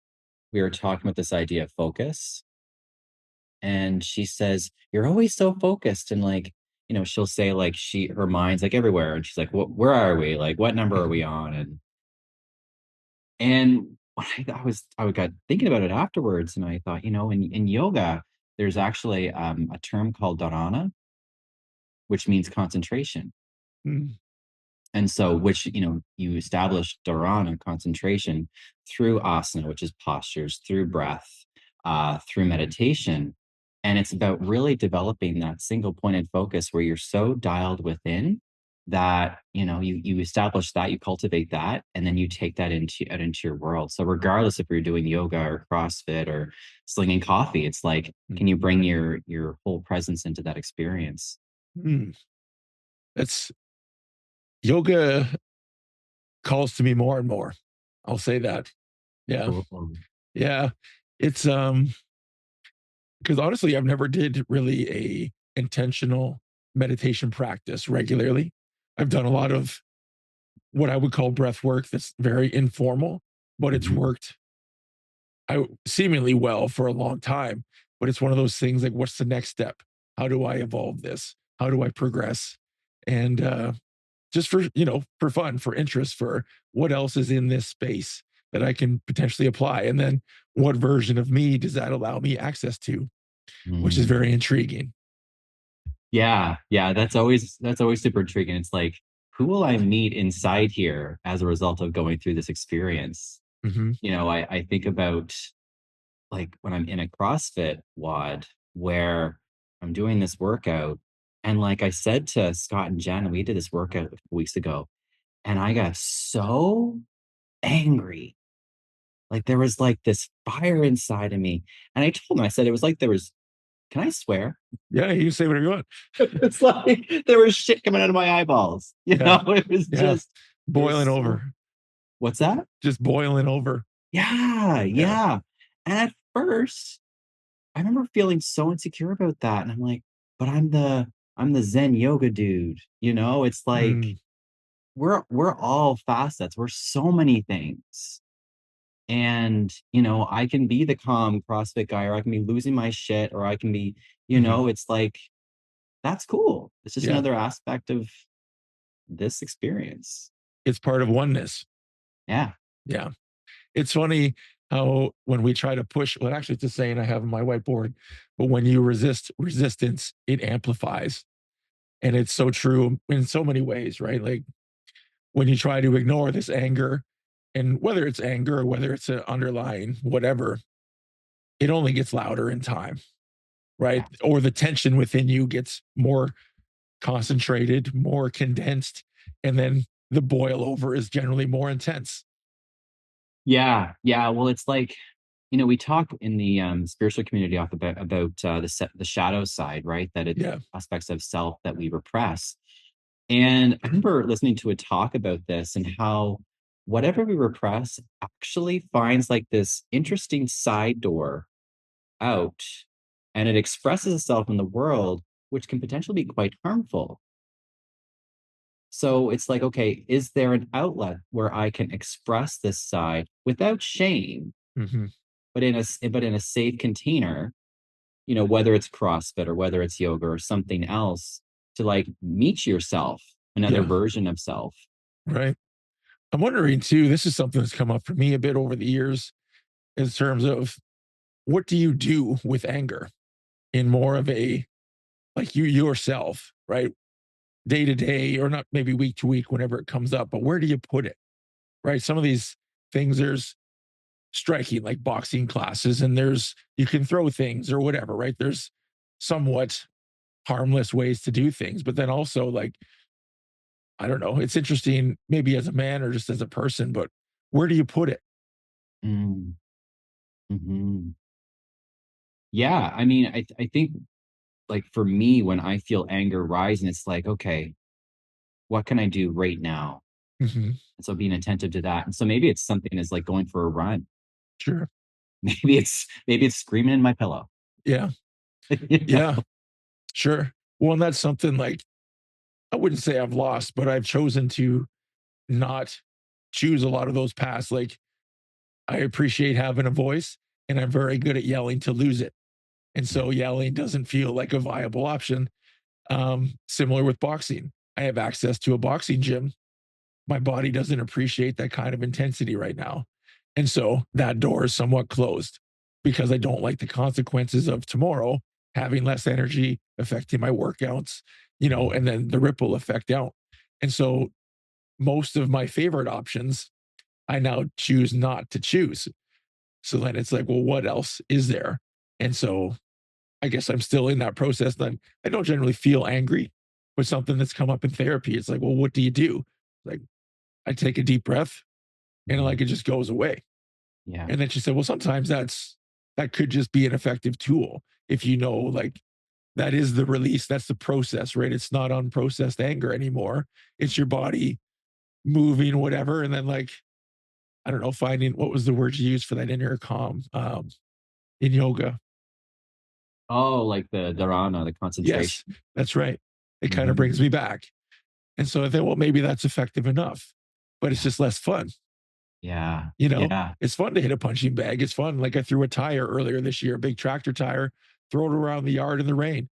we were talking about this idea of focus. And she says, "You're always so focused." And like, she'll say like her mind's like everywhere. And she's like, where are we? Like, what number are we mhm, on? And when I got thinking about it afterwards, and I thought, in yoga, there's actually a term called dharana, which means concentration. mm, And so, which, you establish dharana, concentration, through asana, which is postures, through breath, through meditation. And it's about really developing that single pointed focus where you're so dialed within that, you establish that, you cultivate that, and then you take that into your world. So regardless if you're doing yoga or CrossFit or slinging coffee, it's like, mm, can you bring your whole presence into that experience? mm. That's yoga calls to me more and more. I'll say that. Yeah. Cool. Yeah. It's because honestly, I've never did really a intentional meditation practice regularly. I've done a lot of what I would call breath work that's very informal, but it's Mhm. worked seemingly well for a long time. But it's one of those things like, what's the next step? How do I evolve this? How do I progress? And just for for fun, for interest, for what else is in this space that I can potentially apply, and then what version of me does that allow me access to, which is Mm. very intriguing. Yeah, yeah, that's always super intriguing. It's like, who will I meet inside here as a result of going through this experience? Hmm. I think about like when I'm in a CrossFit WOD where I'm doing this workout, and like I said to Scott and Jen, we did this workout a couple weeks ago, and I got so angry. Like there was like this fire inside of me. And I told him, I said it was like there was, can I swear? Yeah, you can say whatever you want. It's like there was shit coming out of my eyeballs. Yeah, It was yeah, just, there was boiling so, over, what's that? just boiling over. Yeah, Yeah. yeah. And at first, I remember feeling so insecure about that. And I'm like, but I'm the Zen yoga dude. It's like Mm, we're all facets. We're so many things. And, I can be the calm CrossFit guy, or I can be losing my shit, or I can be, mhm. it's like, that's cool. It's just Yeah, another aspect of this experience. it's part of oneness. Yeah. Yeah. It's funny how when we try to push, well, actually, it's a saying I have on my whiteboard, but when you resist resistance, it amplifies. And it's so true in so many ways, right? Like when you try to ignore this anger, and whether it's anger or whether it's an underlying whatever, it only gets louder in time, right? Yeah. Or the tension within you gets more concentrated, more condensed, and then the boil over is generally more intense. Yeah. Yeah. Well, it's like, we talk in the spiritual community off about the shadow side, right? That it's Yeah. aspects of self that we repress. And I remember listening to a talk about this and how whatever we repress actually finds like this interesting side door out, and it expresses itself in the world, which can potentially be quite harmful. So it's like, okay, is there an outlet where I can express this side without shame, Hmm. but in a safe container, whether it's CrossFit or whether it's yoga or something else, to like meet yourself, another Yeah. version of self. Right. I'm wondering too, this is something that's come up for me a bit over the years in terms of what do you do with anger in more of a like you yourself, right? Day to day, or not maybe week to week, whenever it comes up, but where do you put it? Right. Some of these things, there's striking like boxing classes, and there's you can throw things or whatever, right? There's somewhat harmless ways to do things, but then also like, I don't know, it's interesting maybe as a man or just as a person, but where do you put it? Mm, mhm. Yeah, I mean, I think like for me, when I feel anger rising, it's like, okay, what can I do right now? Hmm. And so being attentive to that. And so maybe it's something as like going for a run. Sure. Maybe it's screaming in my pillow. Yeah. You Yeah. know? Sure. Well, and that's something like I wouldn't say I've lost, but I've chosen to not choose a lot of those paths. Like I appreciate having a voice, and I'm very good at yelling to lose it. And Yeah. so yelling doesn't feel like a viable option. Similar with boxing. I have access to a boxing gym. My body doesn't appreciate that kind of intensity right now. And so that door is somewhat closed because I don't like the consequences of tomorrow having less energy affecting my workouts, and Mhm. then the ripple effect out. And so most of my favorite options, I now choose not to choose. So then it's like, well, what else is there? And so I guess I'm still in that process. Then I don't generally feel angry with something that's come up in therapy. It's like, well, what do you do? Like, I take a deep breath and Mhm. like it just goes away. Yeah. And then she said, well, sometimes that could just be an effective tool if like that is the release, that's the process, right? It's not unprocessed anger anymore. It's your body moving, whatever. And then like, I don't know, finding what was the word you used for that inner calm in yoga. Oh, like the dharana, the Yes, concentration. that's right. It kind of brings Mhm. me back. And so I think, well, maybe that's effective enough, but it's Yeah. just less fun. Yeah. You know, Yeah. it's fun to hit a punching bag. It's fun. Like I threw a tire earlier this year, a big tractor tire, throw it around the yard in the rain.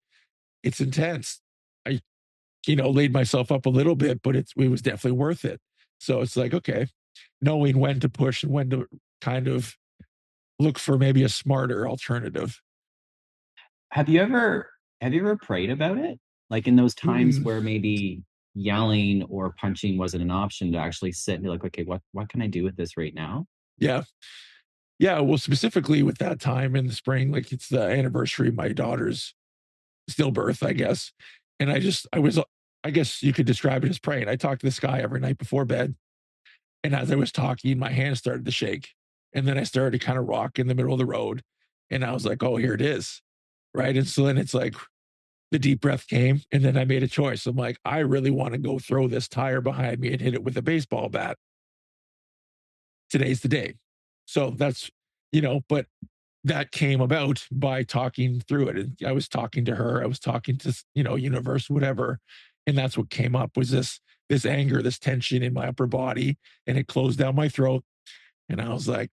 It's intense. I, laid myself up a little bit, but it was definitely worth it. So it's like, okay, knowing when to push and when to kind of look for maybe a smarter alternative. Have you ever have you ever prayed about it? Like in those times Mm, where maybe yelling or punching wasn't an option, to actually sit and be like, okay, what can I do with this right now? yeah. Yeah. Well, specifically with that time in the spring, like it's the anniversary of my daughter's stillbirth, I guess. And I was, I guess you could describe it as praying. I talked to this guy every night before bed. And as I was talking, my hands started to shake. And then I started to kind of rock in the middle of the road. And I was like, oh, here it is. Right. And so then it's like the deep breath came. And then I made a choice. I'm like, I really want to go throw this tire behind me and hit it with a baseball bat. Today's the day. So but that came about by talking through it. And I was talking to her, I was talking to, universe, whatever. And that's what came up was this anger, this tension in my upper body, and it closed down my throat. And I was like,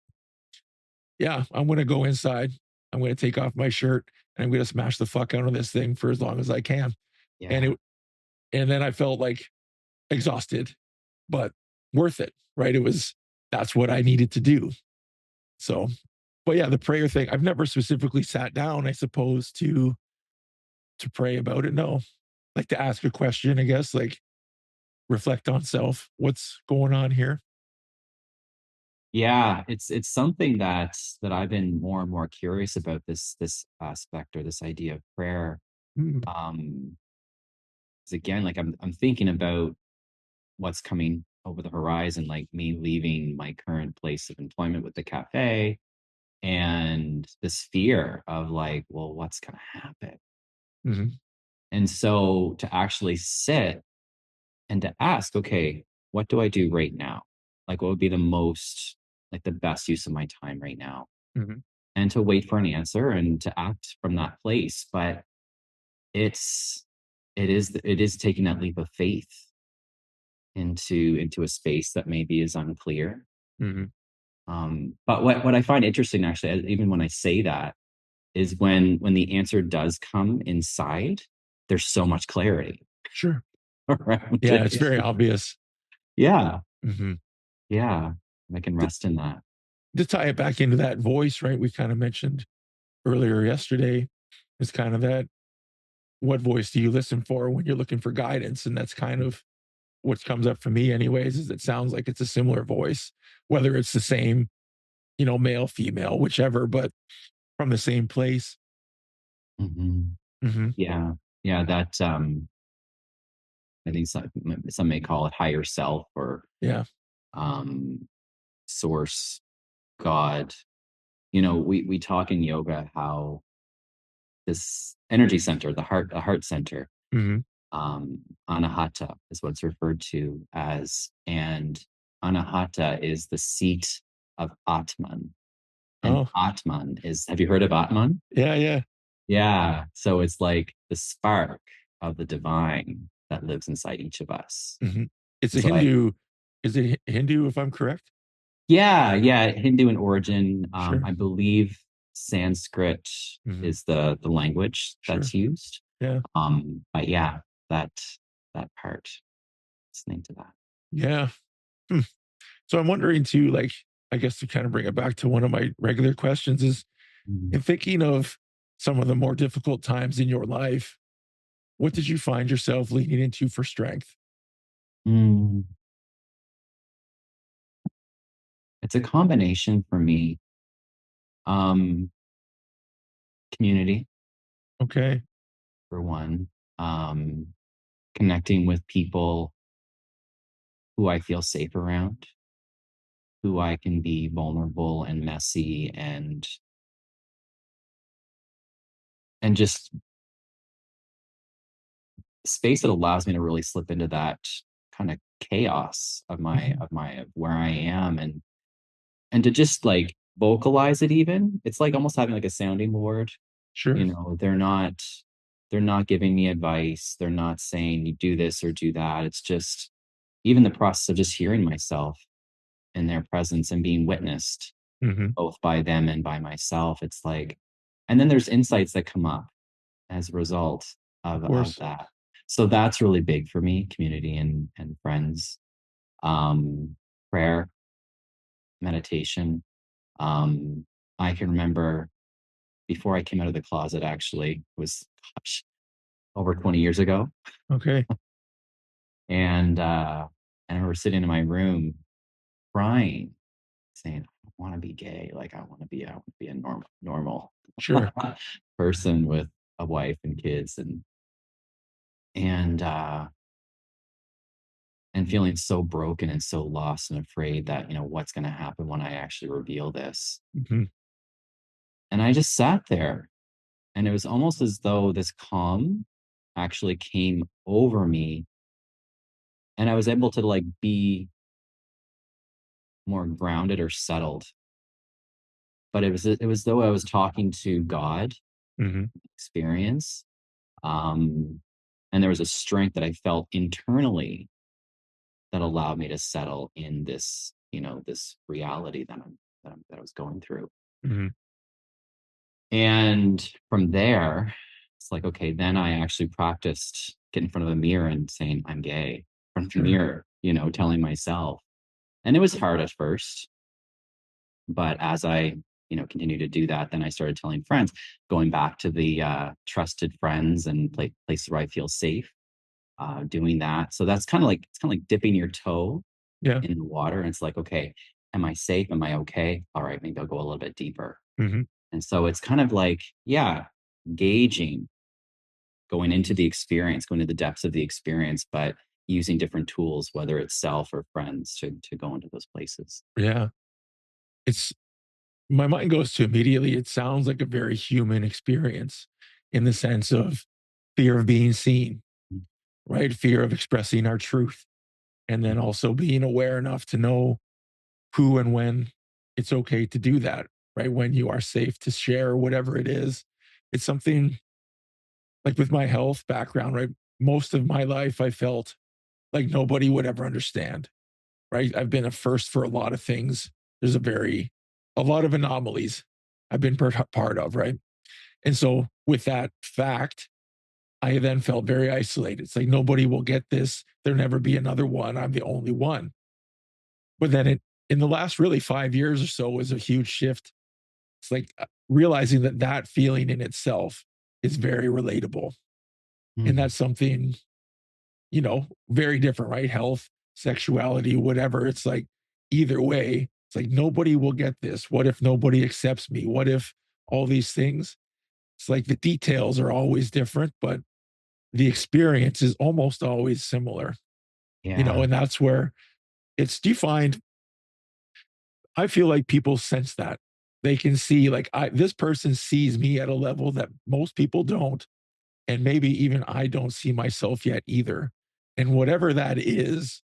yeah, I'm gonna go inside. I'm gonna take off my shirt and I'm gonna smash the fuck out of this thing for as long as I can. And Yeah. it and then I felt like exhausted, but worth it, right? That's what I needed to do. So, but yeah, the prayer thing, I've never specifically sat down, I suppose, to pray about it. No. Like to ask a question, I guess. Like, reflect on self. What's going on here? Yeah, it's something that I've been more and more curious about, this aspect, or this idea of prayer. Mm, Um, 'Cause again, like I'm thinking about what's coming over the horizon, like me leaving my current place of employment with the cafe, and this fear of like, well, what's gonna happen? mhm, And so to actually sit and to ask, okay, what do I do right now? Like, what would be the most, like, the best use of my time right now? mhm, And to wait for an answer and to act from that place. But it's, it is taking that leap of faith into a space that maybe is unclear. mhm. But what I find interesting, actually, even when I say that, is when the answer does come inside, there's so much clarity Sure. around Yeah, it's it. very obvious. Yeah, Mhm. yeah, I can To rest in that. to tie it back into that voice, right, we kinda mentioned earlier yesterday, is kind of that, what voice do you listen for when you're looking for guidance? And that's kind of what comes up for me anyways, is it sounds like it's a similar voice, whether it's the same, male, female, whichever, but from the same place. Mhm. Mhm. Yeah, yeah, I think some may call it higher self, or Yeah. um, source, God. We talk in yoga how this energy center, the heart center, Mhm. um, anahata is what it's referred to as, and anahata is the seat of Atman, and Oh, Atman is. Have you heard of Atman? yeah, yeah. Yeah. So it's like the spark of the divine that lives inside each of us. Mhm. It's And a so I, Hindu is it Hindu, if I'm correct? yeah, yeah, Hindu in origin. Sure. I believe Sanskrit Mhm. is the language Sure. that's used. Yeah. But yeah, that that part, listening to that. Yeah. Hmm. So I'm wondering too, like, I guess to kind of bring it back to one of my regular questions is, Mm. in thinking of some of the more difficult times in your life, what did you find yourself leaning into for strength? Mm. It's a combination for me. Um, Community, Okay. for one. Um, Connecting with people who I feel safe around, who I can be vulnerable and messy, and just space that allows me to really slip into that kind of chaos of my Mhm. of my of where I am, and to just like vocalize it. Even, it's like almost having like a sounding board. Sure. They're not giving me advice, they're not saying you do this or do that. It's just even the process of just hearing myself in their presence and being witnessed, Mhm. both by them and by myself. It's like, and then there's insights that come up as a result Of of course. that. So that's really big for me: community and friends, um, prayer, meditation. Um, I can remember before I came out of the closet, actually, was, gosh, over 20 years ago. Okay. And I remember sitting in my room crying, saying, I want to be gay. Like, I want to be a normal Sure. person with a wife and kids, and and feeling so broken and so lost and afraid that, what's going to happen when I actually reveal this. Mhm. And I just sat there, and it was almost as though this calm actually came over me, and I was able to like be more grounded or settled. But it was though I was talking to God, Mhm. experience. Um, and there was a strength that I felt internally that allowed me to settle in this reality that I was going through. Mhm. And from there, it's like, okay, then I actually practiced getting in front of a mirror and saying, I'm gay, in front of the Sure. mirror, telling myself. And it was hard at first, but as I, continued to do that, then I started telling friends, going back to the trusted friends and places where I feel safe. doing that. So that's kind of like, it's kind of like dipping your toe Yeah. in the water. And it's like, okay, am I safe? Am I okay? All right, maybe I'll go a little bit deeper. Hmm. And so it's kind of like, yeah, gauging, going into the experience, going to the depths of the experience, but using different tools, whether it's self or friends, to go into those places. Yeah. It's my mind goes to immediately, it sounds like a very human experience in the sense of fear of being seen, right? Fear of expressing our truth. And then also being aware enough to know who and when it's okay to do that, right? When you are safe to share whatever it is. It's something like with my health background, right? Most of my life, I felt like nobody would ever understand, right? I've been a first for a lot of things. There's a lot of anomalies I've been part of, right? And so with that fact, I then felt very isolated. It's like nobody will get this. There'll never be another one. I'm the only one. But then in the last really 5 years or so was a huge shift. It's like realizing that that feeling in itself is very relatable. And Mm. that's something, very different, right? Health, sexuality, whatever. It's like either way, it's like nobody will get this. What if nobody accepts me? What if all these things? It's like the details are always different, but the experience is almost always similar, Yeah. and that's where do you find I feel like people sense that. They can see like this person sees me at a level that most people don't, and maybe even I don't see myself yet either. And whatever that is,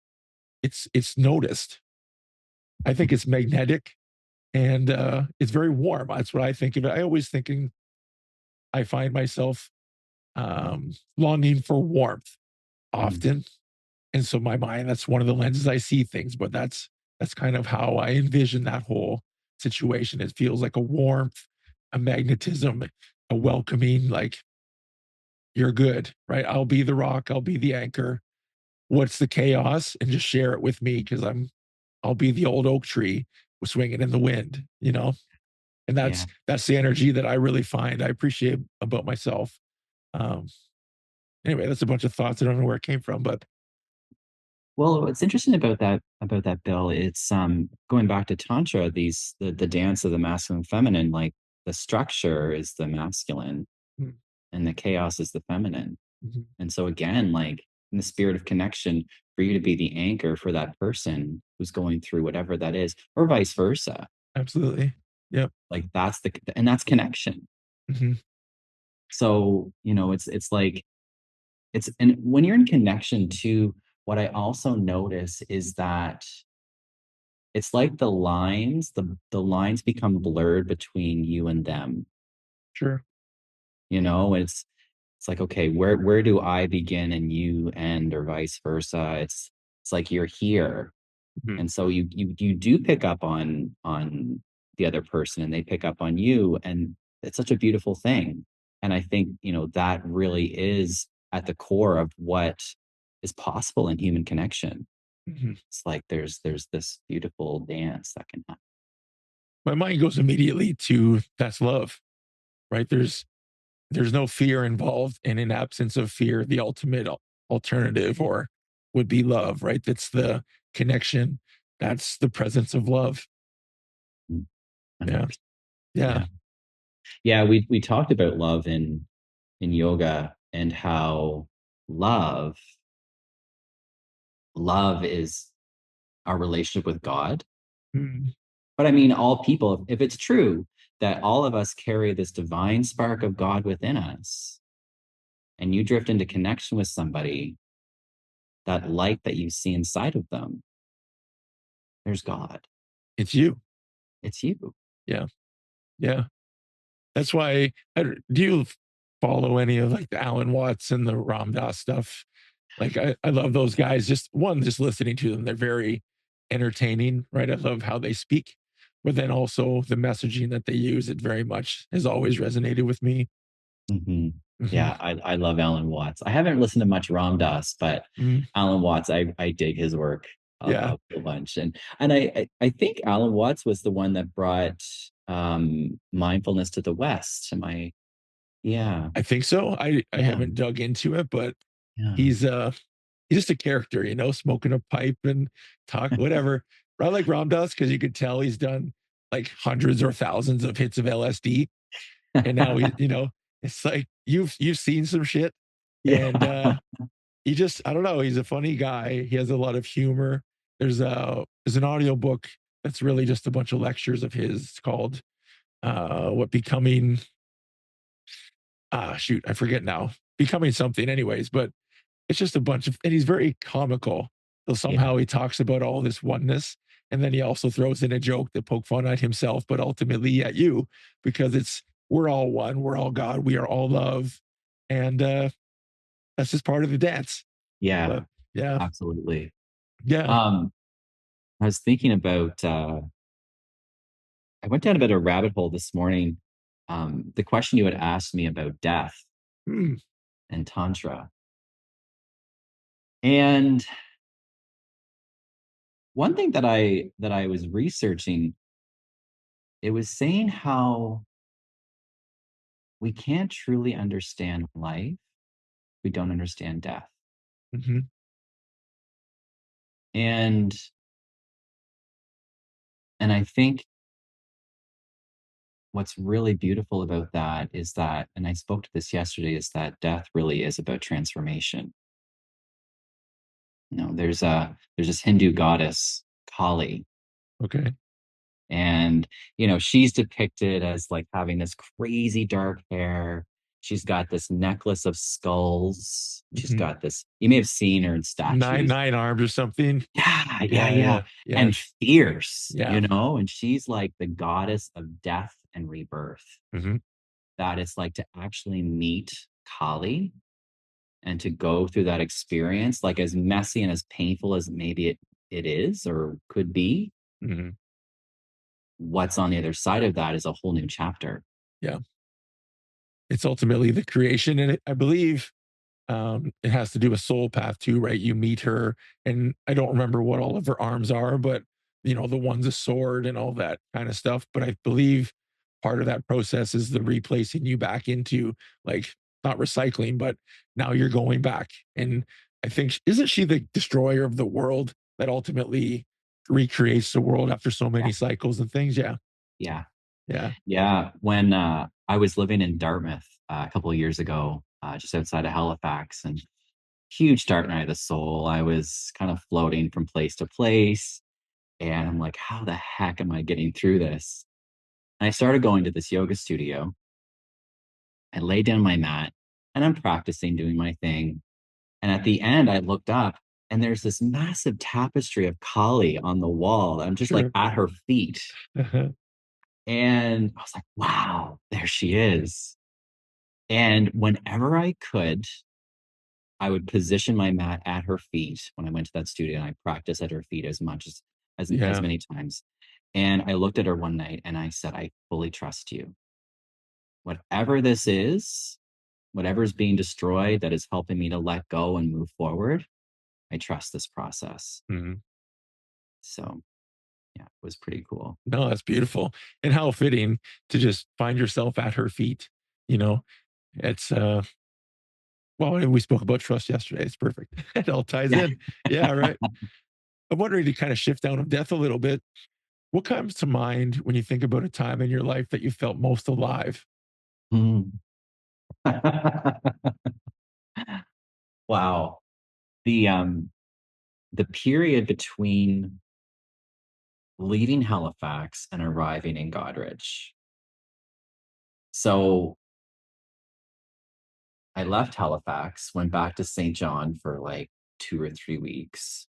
it's noticed. I think it's magnetic and it's very warm. That's what I think of it. I always thinking I find myself longing for warmth Mm. often. And so my mind, that's one of the lenses I see things, but that's kind of how I envision that whole situation. It feels like a warmth, a magnetism, a welcoming, like you're good, right? I'll be the rock, I'll be the anchor. What's the chaos? And just share it with me because I'll be the old oak tree swinging in the wind. And Yeah. that's the energy that I really find I appreciate about myself. Um, anyway, that's a bunch of thoughts. I don't know where it came from, but Well, what's interesting about that, Bill, it's going back to tantra, the dance of the masculine and feminine, like the structure is the masculine mm, and the chaos is the feminine. mhm, And so again, like in the spirit of connection, for you to be the anchor for that person who's going through whatever that is, or vice versa. absolutely. Yep. Like and that's connection. Mhm. So, it's like and when you're in connection to, what I also notice is that it's like the lines become blurred between you and them. Sure. It's like, okay, where do I begin and you end, or vice versa? It's like you're here. Mhm, And so you do pick up on the other person and they pick up on you, and it's such a beautiful thing. And I think, that really is at the core of what is possible in human connection. mhm. It's like there's this beautiful dance that can happen. My mind goes immediately to that's love, right? There's no fear involved, and in absence of fear, the ultimate alternative or would be love, right? That's the connection. That's the presence of love. Mm, Yeah. 100%. Yeah. Yeah. Yeah, we talked about love in yoga, and how love love is our relationship with God. Mm, But I mean, all people, if it's true that all of us carry this divine spark of God within us, and you drift into connection with somebody, that light that you see inside of them, there's God. it's you. It's you. Yeah. Yeah. That's why do you follow any of like the Alan Watts and the Ram Dass stuff? Like I love those guys. Just listening to them, they're very entertaining, right? I love how they speak, but then also the messaging that they use, it very much has always resonated with me. Hmm. Hmm. Yeah, I love Alan Watts. I haven't listened to much Ram Dass, but Hmm. Alan Watts, I dig his work Yeah, a bunch. And I think Alan Watts was the one that brought mindfulness to the West. Am I? Yeah. I think so. I Yeah. haven't dug into it, but Yeah. He's just a character, smoking a pipe and talk whatever. I like Ram Dass because you could tell he's done like hundreds or thousands of hits of LSD, and now it's like you've seen some shit, and Yeah. he just I don't know, he's a funny guy. He has a lot of humor. There's an audio book that's really just a bunch of lectures of his. It's called what becoming shoot, I forget now. Becoming something anyways, but it's just a bunch of and he's very comical. So Yeah. somehow he talks about all this oneness, and then he also throws in a joke that poke fun at himself, but ultimately at you, because it's we're all one, we're all God, we are all love, and that's just part of the dance. Yeah. But yeah, Absolutely. yeah, Um, I was thinking about I went down a bit of a rabbit hole this morning. The question you had asked me about death mm, and tantra. And one thing that I was researching, it was saying how we can't truly understand life. We don't understand death. mhm, And and I think what's really beautiful about that is that, and I spoke to this yesterday, is that death really is about transformation. There's this Hindu goddess, Kali, okay, and she's depicted as like having this crazy dark hair. She's got this necklace of skulls. She's mhm. got this, you may have seen her in statues. Nine arms or something. Yeah, yeah, Yeah, yeah. yeah, yeah, And fierce, yeah. and she's like the goddess of death and rebirth. Mhm, That it's like to actually meet Kali and to go through that experience, like as messy and as painful as maybe it is or could be, mhm, what's on the other side of that is a whole new chapter. yeah. It's ultimately the creation, and I believe it has to do with soul path too, right? You meet her, and I don't remember what all of her arms are, but the one's a sword and all that kind of stuff. But I believe part of that process is the replacing you back into, like, not recycling, but now you're going back. And I think isn't she the destroyer of the world that ultimately recreates the world after so Yeah. many cycles and things? Yeah, Yeah. yeah. Yeah. When I was living in Dartmouth a couple of years ago, just outside of Halifax, and huge dark night of the soul, I was kind of floating from place to place. And I'm like, how the heck am I getting through this? And I started going to this yoga studio. I laid down my mat and I'm practicing doing my thing. And at the end, I looked up and there's this massive tapestry of Kali on the wall. I'm just like Sure. at her feet. And I was like, wow, there she is. And whenever I could, I would position my mat at her feet when I went to that studio, and I practiced at her feet as much as Yeah. many times. And I looked at her one night and I said, I fully trust you. Whatever this is, whatever is being destroyed that is helping me to let go and move forward, I trust this process. Mhm. So yeah, it was pretty cool. No, that's beautiful. And how fitting to just find yourself at her feet, you know? It's, well, and we spoke about trust yesterday. It's perfect. It all ties Yeah. in. Yeah, right. I'm wondering to kind of shift down of death a little bit. What comes to mind when you think about a time in your life that you felt most alive? Mm. Wow. The um the period between leaving Halifax and arriving in Godrich. So I left Halifax, went back to St. John for like 2 or 3 weeks.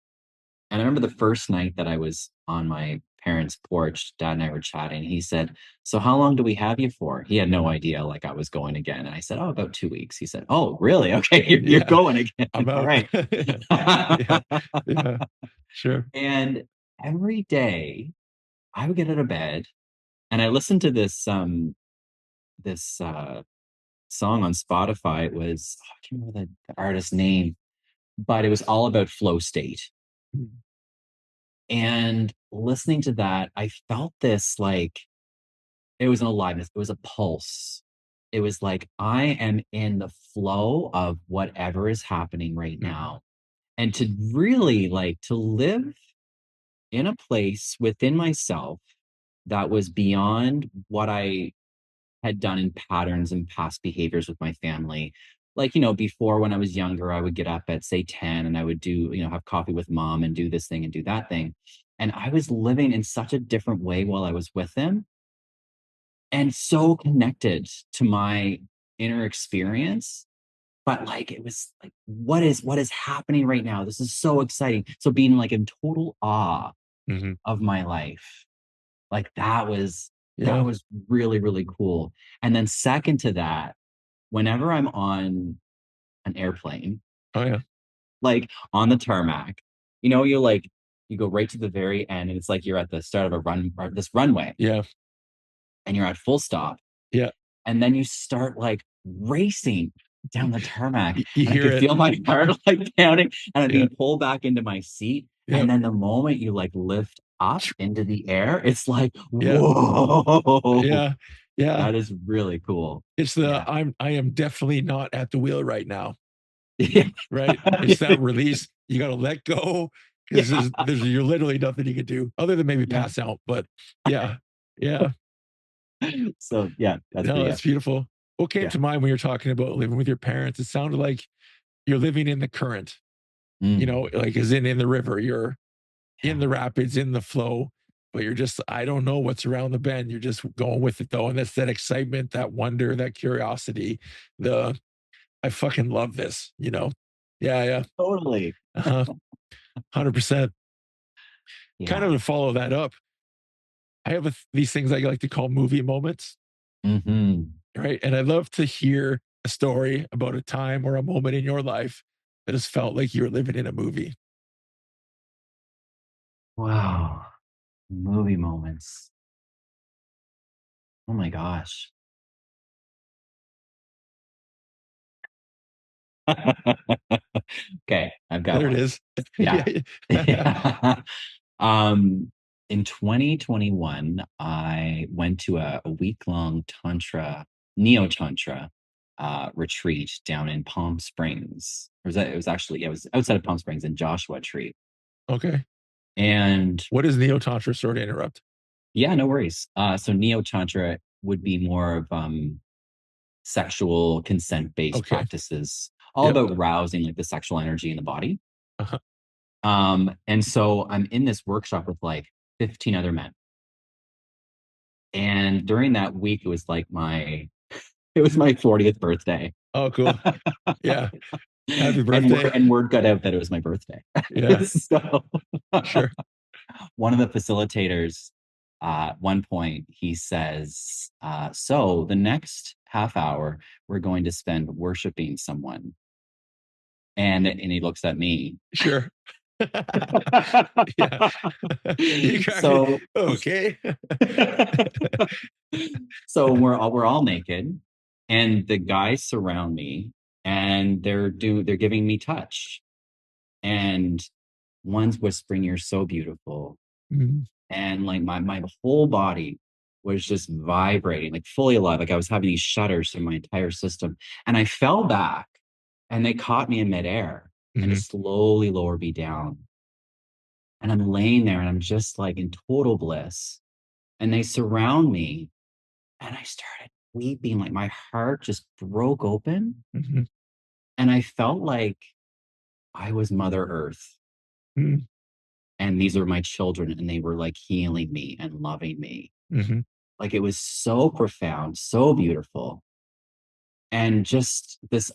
And I remember the first night that I was on my parents' porch, dad and I were chatting. He said, so how long do we have you for? He had no idea like I was going again. And I said, oh, about 2 weeks. He said, oh, really? Okay, you're Yeah, going again. I'm All out. right. Yeah, yeah, sure. And every day I would get out of bed and I listened to this song on Spotify. It was, oh, I can't remember the artist's name, but it was all about flow state. Mm, And listening to that, I felt this like it was an aliveness, it was a pulse. it was like I am in the flow of whatever is happening right Mhm. now. And to really like to live in a place within myself that was beyond what I had done in patterns and past behaviors with my family. Like, before when I was younger, I would get up at say 10 and I would do, have coffee with mom and do this thing and do that thing. And I was living in such a different way while I was with them and so connected to my inner experience. But like it was like, what is happening right now? This is so exciting. So being like in total awe Mhm. of my life. Like that Yeah. was really, really cool. And then second to that, whenever I'm on an airplane, Oh, yeah. like on the tarmac, you go right to the very end and it's like you're at the start of a run or this runway Yeah. and you're at full stop. Yeah. And then you start like racing down the tarmac You and I hear could it. feel my heart like pounding and I'm Yeah. being pulled back into my seat. Yeah. And then the moment you like lift up into the air, it's like, Yeah. whoa, Yeah. Yeah. that is really cool. It's the Yeah. I am definitely not at the wheel right now, Yeah. right? It's that release. You gotta let go because Yeah. there's you're literally nothing you can do other than maybe Yeah. pass out. But yeah. Yeah. So yeah, that's No, pretty, yeah. that's beautiful. What came Yeah. to mind when you're talking about living with your parents? It sounded like you're living in the current, Mm, like as in the river. You're in yeah. the rapids, in the flow, but you're just, I don't know what's around the bend. You're just going with it though. And that's that excitement, that wonder, that curiosity. The I fucking love this. Yeah, yeah. Totally. Uh-huh. 100%. Kind of Yeah. to follow that up, I have these things I like to call movie moments, Hmm. right? And I love to hear a story about a time or a moment in your life that has felt like you were living in a movie. Wow. Movie moments. Oh my gosh. Okay, I've got There it one. is. Yeah. Yeah. Yeah. Um, in 2021, I went to a week-long neo tantra retreat down in Palm Springs. It was actually, yeah, it was outside of Palm Springs in Joshua Tree. Okay. And What is neo tantra? Sort of interrupt. yeah, no worries. So neo tantra would be more of sexual consent-based Okay. practices, all Yep. about rousing like the sexual energy in the body. Uh-huh. And so I'm in this workshop with like 15 other men. And during that week, it was my 40th birthday. Oh, cool. Yeah. Happy And birthday. word got out that it was my birthday. Yeah. So Sure. one of the facilitators, at one point, he says, so the next half hour, we're going to spend worshiping someone. And he looks at me. Sure. Yeah. You crack me. So Okay. so we're all naked and the guys surround me and they're giving me touch and one's whispering you're so beautiful Mhm. and like my whole body was just vibrating like fully alive like I was having these shudders through my entire system and I fell back and they caught me in midair and Mhm. just slowly lowered me down and I'm laying there and I'm just like in total bliss and they surround me and I started weeping, like my heart just broke open. Mhm. And I felt like I was Mother Earth Mhm. and these are my children and they were like healing me and loving me. Mhm. Like it was so profound, so beautiful. And just this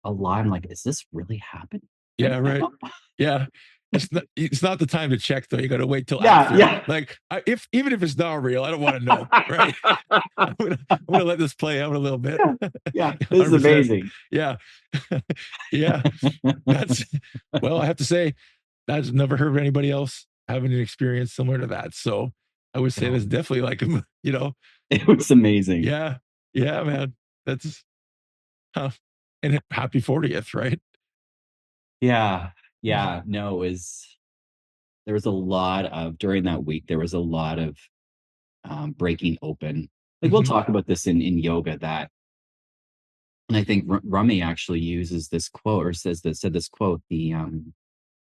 alive, I'm like, is this really happening right Yeah, right. now? Yeah. It's not the time to check though. You gotta wait till Yeah, after. yeah. Like, if even if it's not real, I don't wanna know, right? I'm gonna let this play out a little bit. Yeah, yeah. This is 100%. amazing. Yeah. Yeah. That's well, I have to say, I've never heard of anybody else having an experience similar to that. So I would say Oh, that's definitely like, it was amazing. yeah, yeah, man. That's huh. And happy 40th, right? Yeah. Mhm. Yeah. No, it was there was a lot of during that week, there was a lot of breaking open. Like we'll Mhm. talk about this in yoga that And I think Rummy actually uses this quote, or said this quote, the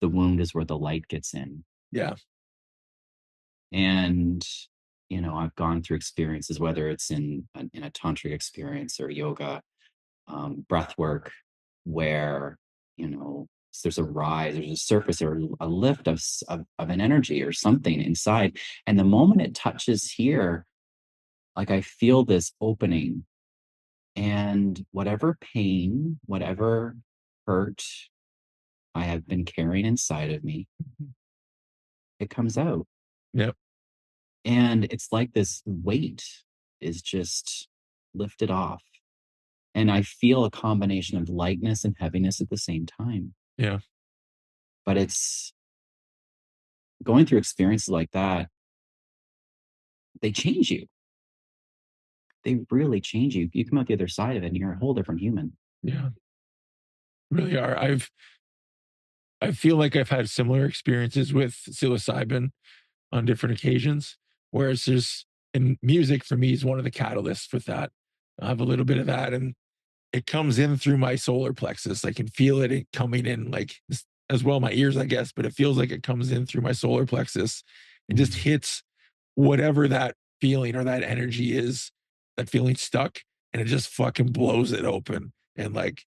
wound is where the light gets in. Yeah. And I've gone through experiences, whether it's in a tantric experience or yoga, breath work, where there's a rise, there's a surface or a lift of an energy or something inside, and the moment it touches here, like I feel this opening, and whatever pain, whatever hurt I have been carrying inside of me, Mhm. it comes out. Yep. And it's like this weight is just lifted off. And I feel a combination of lightness and heaviness at the same time. Yeah. But it's going through experiences like that, they change you. They really change you. You come out the other side of it and you're a whole different human. Yeah. Really are. I feel like I've had similar experiences with psilocybin on different occasions, whereas there's and music for me is one of the catalysts for that. I have a little bit of that, and it comes in through my solar plexus. I can feel it coming in, like as well my ears, I guess, but it feels like it comes in through my solar plexus and just Mm. hits whatever that feeling or that energy is, that feeling stuck, and it just fucking blows it open. And like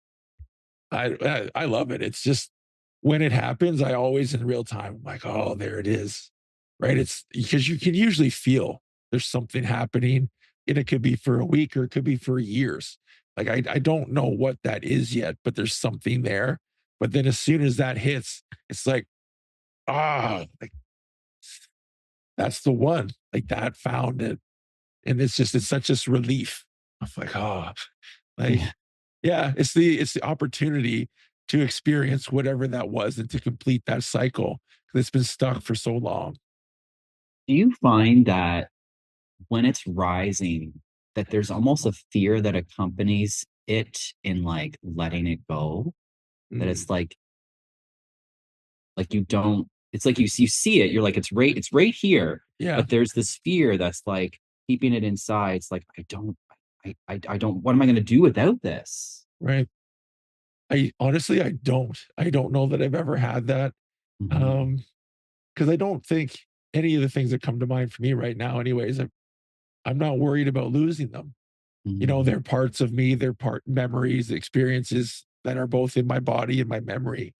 I love it. It's just when it happens, I always in real time, I'm like, oh, there it is. Right. It's because you can usually feel there's something happening, and it could be for a week or it could be for years. Like I don't know what that is yet, but there's something there. But then as soon as that hits, it's like, like that's the one. Like that found it. And it's such this relief. I'm like, like Yeah. yeah, it's the opportunity to experience whatever that was and to complete that cycle because it's been stuck for so long. Do you find that when it's rising, that there's almost a fear that accompanies it in like letting it go? That Mm, like you don't, it's like you see it, you're like, it's right here, yeah, but there's this fear that's like keeping it inside. It's like, I don't, what am I going to do without this? right. I honestly, I don't know that I've ever had that. Mhm. Um, because I don't think any of the things that come to mind for me right now, anyways, I'm not worried about losing them. Mhm. They're parts of me, they're part memories, experiences that are both in my body and my memory.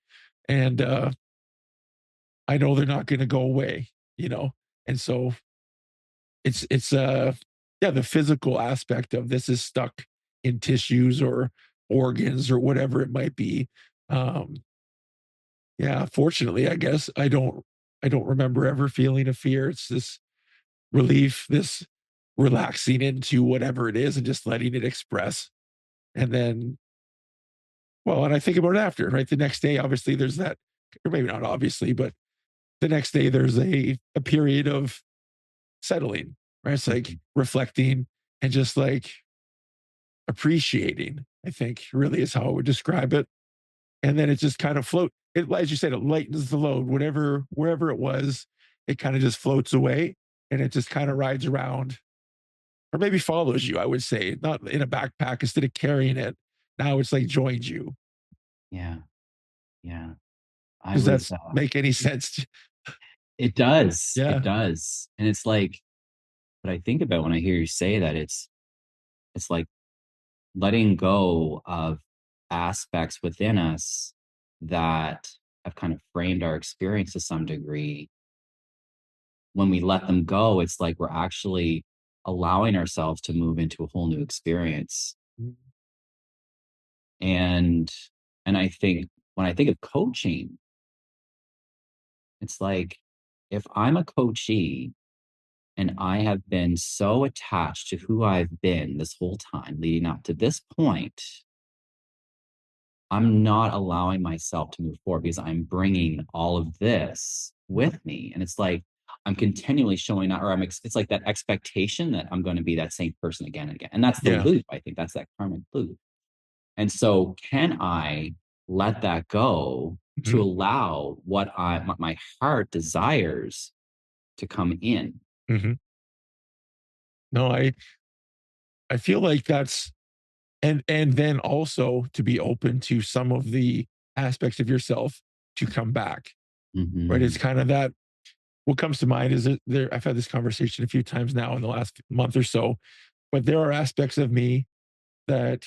And I know they're not gonna go away, you know? And so it's yeah, the physical aspect of this is stuck in tissues or organs or whatever it might be. Um, yeah, fortunately, I guess I don't remember ever feeling a fear. It's this relief, this relaxing into whatever it is and just letting it express. And then, well, and I think about it after, right? The next day, obviously, there's that, or maybe not obviously, but the next day there's a period of settling, right? It's like Mhm. reflecting and just like appreciating, I think really is how I would describe it. And then it just kind of float. It, as you said, it lightens the load, whatever, wherever it was, it kind of just floats away and it just kind of rides around or maybe follows you, I would say, not in a backpack instead of carrying it. Now it's like joins you. Yeah. Yeah. I Does was, that make any sense? it does. It Yeah. does. And it's like, what I think about when I hear you say that, it's like letting go of aspects within us that have kind of framed our experience to some degree. When we let them go, it's like we're actually allowing ourselves to move into a whole new experience. And I think when I think of coaching, it's like if I'm a coachee and I have been so attached to who I've been this whole time leading up to this point, I'm not allowing myself to move forward because I'm bringing all of this with me. And it's like I'm continually showing up, or it's like that expectation that I'm going to be that same person again and again. And that's the Yeah. loop. I think that's that karmic loop. And so, can I let that go to Mhm. allow what my heart desires to come in? Mhm. No, I feel like that's and then also to be open to some of the aspects of yourself to come back, right? It's Mhm. kind of that what comes to mind is that there I've had this conversation a few times now in the last month or so, but there are aspects of me that,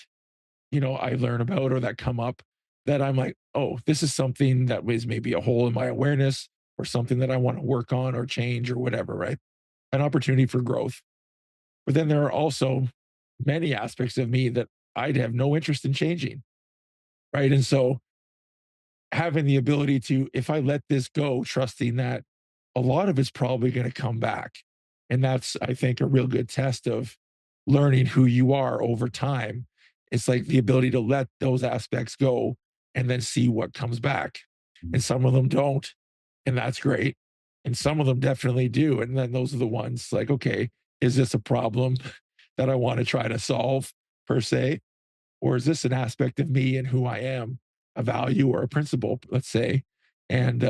I learn about or that come up that I'm like, "Oh, this is something that was maybe a hole in my awareness or something that I want to work on or change or whatever," right? An opportunity for growth. But then there are also many aspects of me that I'd have no interest in changing, right? And so having the ability to, if I let this go, trusting that a lot of it's probably going to come back. And that's, I think, a real good test of learning who you are over time. It's like the ability to let those aspects go and then see what comes back. Mhm. And some of them don't. And that's great. And some of them definitely do. And then those are the ones like, okay, is this a problem that I want to try to solve per se? Or is this an aspect of me and who I am, a value or a principle, let's say, and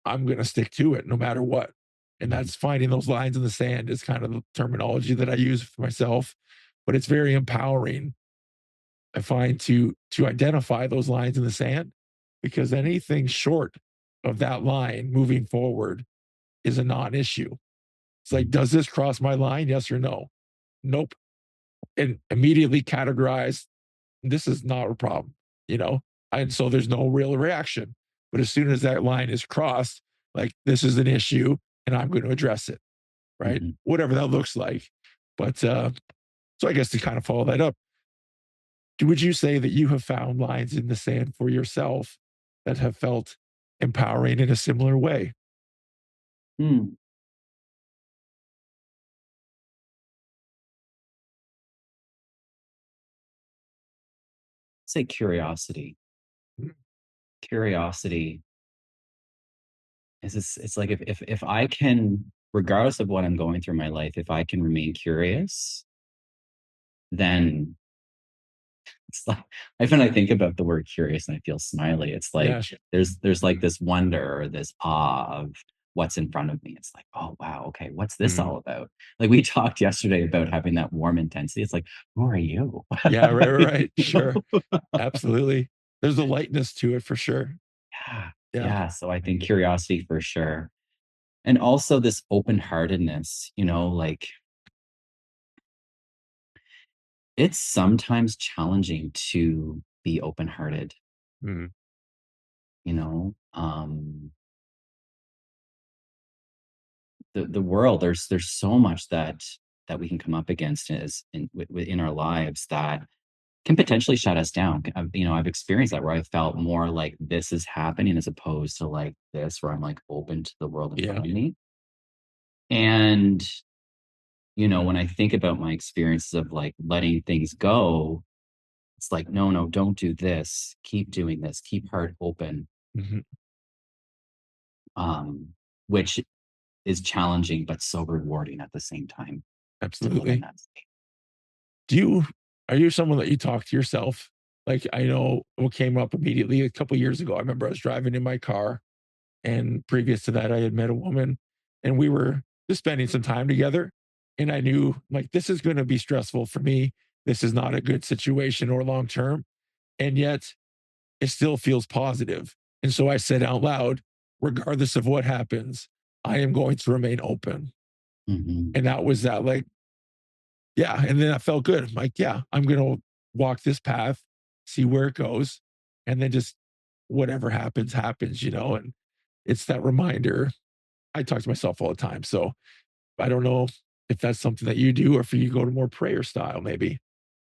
I'm going to stick to it no matter what. And Mhm. that's finding those lines in the sand is kind of the terminology that I use for myself, but it's very empowering. I find to identify those lines in the sand because anything short of that line moving forward is a non-issue. It's like, Mhm. does this cross my line? Yes or no? Nope. And immediately categorize this is not a problem, you know? And so there's no real reaction. But as soon as that line is crossed, like this is an issue and I'm going to address it, right? Mhm. Whatever that looks like. But so I guess to kind of follow that up, would you say that you have found lines in the sand for yourself that have felt empowering in a similar way? Mm. Say curiosity. Mm, Curiosity is this it's like if I can, regardless of what I'm going through in my life, if I can remain curious, then it's like when I think about the word curious and I feel smiley, it's like yeah. there's like this wonder or this awe of what's in front of me. It's like, oh wow, okay, what's this Mm, all about? Like we talked yesterday about having that warm intensity. It's like, who are you? yeah, right, right, right. You Sure. know? Absolutely. There's a lightness to it for sure. Yeah. Yeah. Yeah. So I think curiosity for sure. And also this open-heartedness, like it's sometimes challenging to be open-hearted, Mm, you know? The world, there's so much that we can come up against is in our lives that can potentially shut us down. I've experienced that where I felt more like this is happening as opposed to like this, where I'm like open to the world in front yeah. of me. And when I think about my experiences of like letting things go, it's like, no, no, don't do this. Keep doing this. Keep heart open. Mhm. Which is challenging but so rewarding at the same time to live in Absolutely. that state. Do you are you someone that you talk to yourself? Like, I know what came up immediately a couple years ago, I remember I was driving in my car, and previous to that, I had met a woman, and we were just spending some time together, and I knew, like, this is gonna be stressful for me. This is not a good situation or long term, and yet it still feels positive. And so I said out loud, "Regardless of what happens, I am going to remain open." Mhm. And that was that, like, yeah, and then I felt good. I'm like, yeah, I'm gonna walk this path, see where it goes, and then just whatever happens, happens. And it's that reminder. I talk to myself all the time. So I don't know if that's something that you do or if you go to more prayer style, maybe.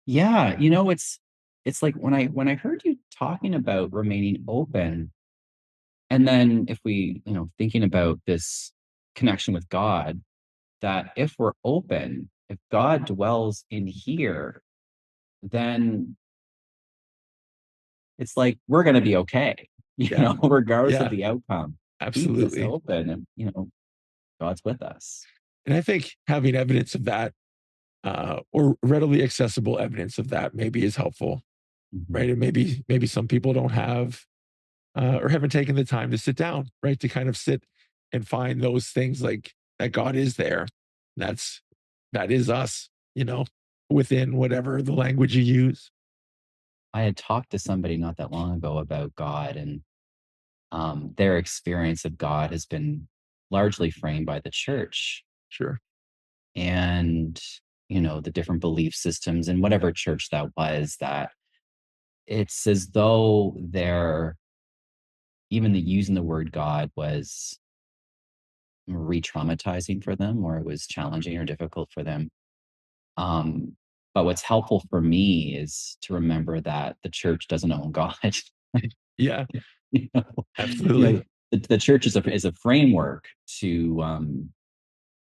Yeah, it's like when I heard you talking about remaining open, and then if we, thinking about this connection with God, that if we're open, if God dwells in here, then it's like we're gonna be okay, Yeah. regardless of Yeah, the outcome. Keep this absolutely. open and God's with us. And I think having evidence of that, or readily accessible evidence of that maybe is helpful, right? Mhm. And maybe some people don't have or haven't taken the time to sit down, right? To kind of sit and find those things like that God is there. That's that is us, you know? within whatever the language you use. I had talked to somebody not that long ago about God, and their experience of God has been largely framed by the church Sure. and, the different belief systems and whatever church that was, that it's as though they're even the using the word God was re-traumatizing for them, or it was challenging or difficult for them. Um, but what's helpful for me is to remember that the church doesn't own God. Yeah, you know, you know absolutely. the church is a framework to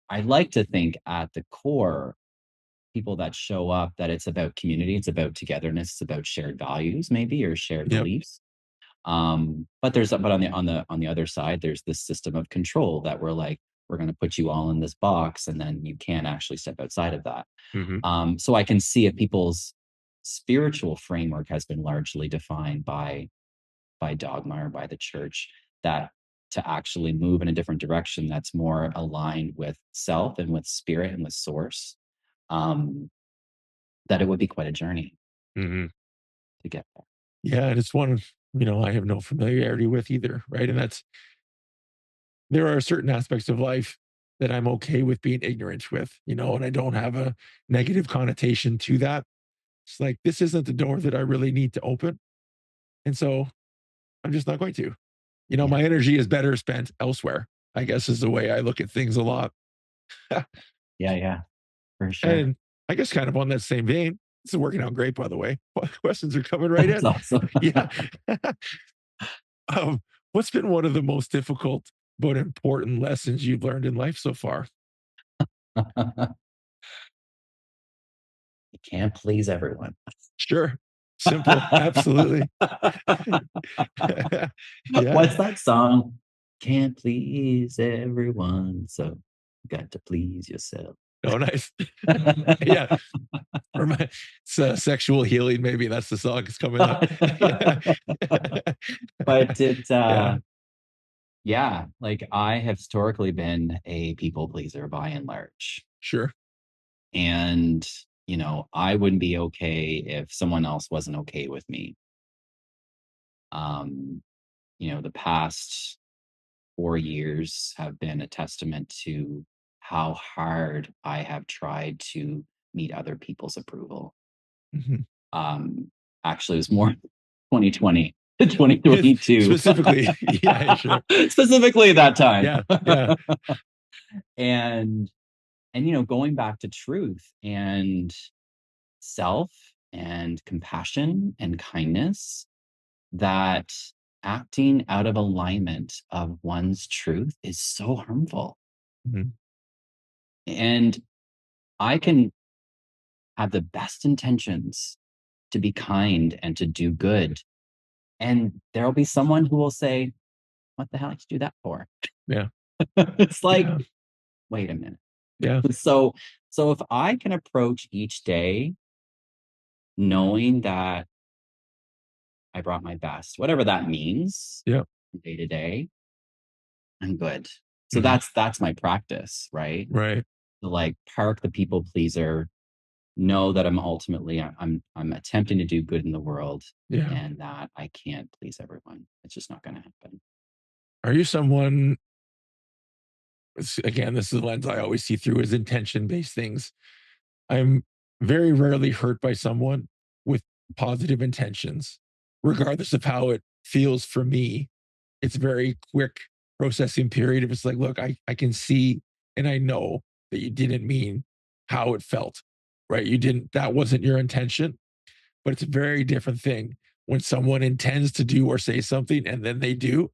I like to think at the core, people that show up, that it's about community, it's about togetherness, it's about shared values, maybe, or shared Yep. beliefs. But on the other side, there's this system of control that we're going to put you all in this box, and then you can't actually step outside of that. Hmm. So I can see if people's spiritual framework has been largely defined by dogma or by the church, that to actually move in a different direction that's more aligned with self and with spirit and with source, um, that it would be quite a journey Hmm. to get there. Yeah, and it's one I have no familiarity with either, right? And that's there are certain aspects of life that I'm okay with being ignorant with, and I don't have a negative connotation to that. It's like this isn't the door that I really need to open, and so I'm just not going to. Yeah, My energy is better spent elsewhere, I guess is the way I look at things a lot. yeah, yeah, for sure. And I guess kind of on that same vein, this is working out great, by the way. Questions are coming right That's in. awesome. Yeah. um, what's been one of the most difficult but important lessons you've learned in life so far? You can't please everyone. Sure. Simple. Absolutely. Yeah. What's that song? Can't please everyone, so you got to please yourself. Oh, nice. Yeah. For my sexual healing, maybe that's the song that's coming up. Yeah. But Yeah. yeah, like I have historically been a people pleaser by and large. Sure. And, I wouldn't be okay if someone else wasn't okay with me. Um, the past 4 years have been a testament to how hard I have tried to meet other people's approval. Mhm. Um, Actually, it was more 2020 to Yes, 2022, specifically. Yeah, sure. specifically that time. Yeah. Yeah. and going back to truth and self and compassion and kindness, that acting out of alignment of one's truth is so harmful. Mhm. And I can have the best intentions to be kind and to do good. And there'll be someone who will say, "What the hell did you do that for?" Yeah. It's like, Yeah. wait a minute. Yeah. So, so if I can approach each day knowing that I brought my best, whatever that means, Yeah. day to day, I'm good. So Mhm. that's my practice, right? Right. To like park the people pleaser, know that I'm attempting to do good in the world, Yeah. and that I can't please everyone. It's just not going to happen. Are you someone again, this is the lens I always see through is intention-based things. I'm very rarely hurt by someone with positive intentions, regardless of how it feels for me. It's a very quick processing period. If it's like, look, I can see and I know that you didn't mean how it felt, right? You didn't, that wasn't your intention, but it's a very different thing when someone intends to do or say something and then they do.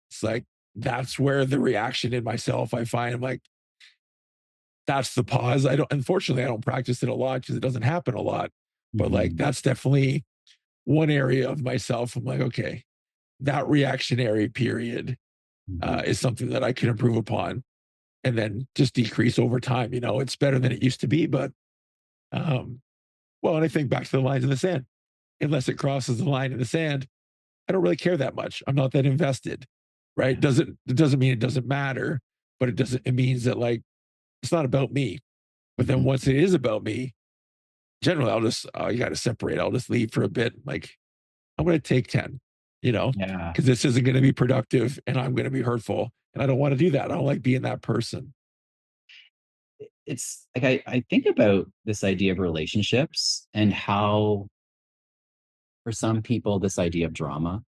It's like, that's where the reaction in myself, I find I'm like, that's the pause. Unfortunately, I don't practice it a lot because it doesn't happen a lot. But like, Mhm, that's definitely one area of myself. I'm like, okay, that reactionary period mhm, is something that I can improve upon and then just decrease over time. It's better than it used to be, but um, well, and I think back to the lines in the sand. Unless it crosses the line in the sand, I don't really care that much. I'm not that invested, right? yeah, It doesn't mean it doesn't matter, but it means that like it's not about me. But then mhm, once it is about me, generally I'll just, oh, you got to separate. I'll just leave for a bit. Like, I'm going to take 10, Yeah. because this isn't going to be productive and I'm going to be hurtful. And I don't want to do that. I don't like being that person. It's like I think about this idea of relationships and how for some people this idea of drama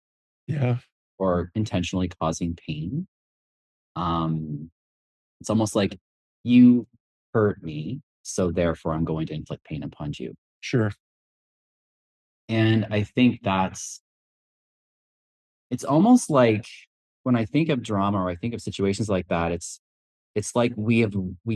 Yeah, or intentionally causing pain, um, it's almost like you hurt me, so therefore I'm going to inflict pain upon you. sure. And I think it's almost like when I think of drama or I think of situations like that, it's like we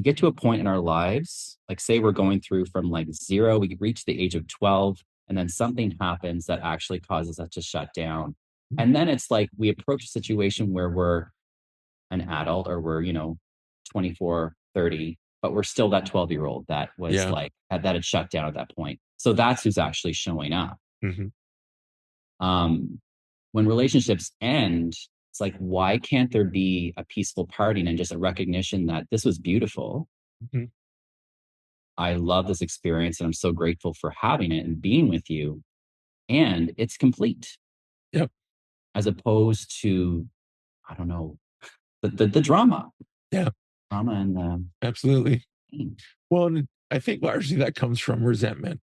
get to a point in our lives, like say we're going through from like 0, we reach the age of 12, and then something happens that actually causes us to shut down. And then it's like we approach a situation where we're an adult or we're, 24, 30, but we're still that 12-year-old that was Yeah. like that had shut down at that point. So that's who's actually showing up. Hmm. Um, when relationships end, it's like, why can't there be a peaceful parting and just a recognition that this was beautiful? Hmm. I love this experience and I'm so grateful for having it and being with you. And it's complete Yep. as opposed to, I don't know, the drama, Yeah. drama and Absolutely. pain. Well, and I think largely that comes from resentment.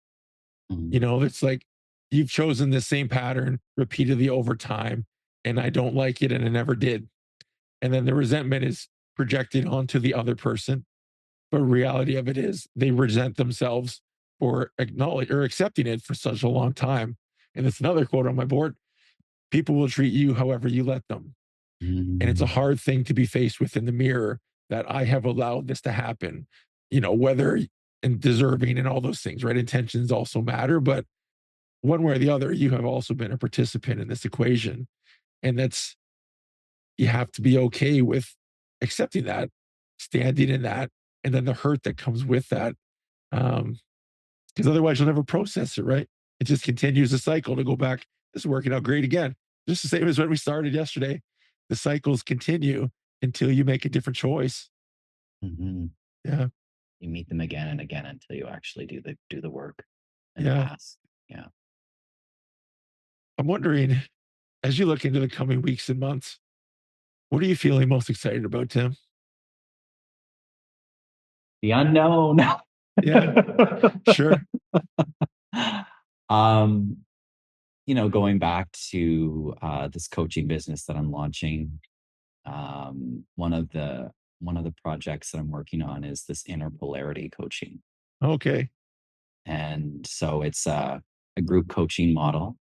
Mhm. It's like you've chosen the same pattern repeatedly over time, and I don't like it, and I never did. And then the resentment is projected onto the other person. But reality of it is they resent themselves for acknowledge or accepting it for such a long time. And it's another quote on my board: people will treat you however you let them. And it's a Mm. hard thing to be faced with in the mirror, that I have allowed this to happen, whether and deserving and all those things, right? Intentions also matter, but one way or the other, you have also been a participant in this equation. And you have to be okay with accepting that, standing in that, and then the hurt that comes with that. Um, because otherwise you'll never process it, right? It just continues the cycle to go back. This is working out great again. Just the same as when we started yesterday. The cycles continue until you make a different choice. Mhm. Yeah. You meet them again and again until you actually do the work and Yeah. ask. Yeah. I'm wondering, as you look into the coming weeks and months, what are you feeling most excited about, Tim? The unknown. Yeah, sure. um, going back to this coaching business that I'm launching, one of the projects that I'm working on is this inner polarity coaching. Okay. And so it's a group coaching model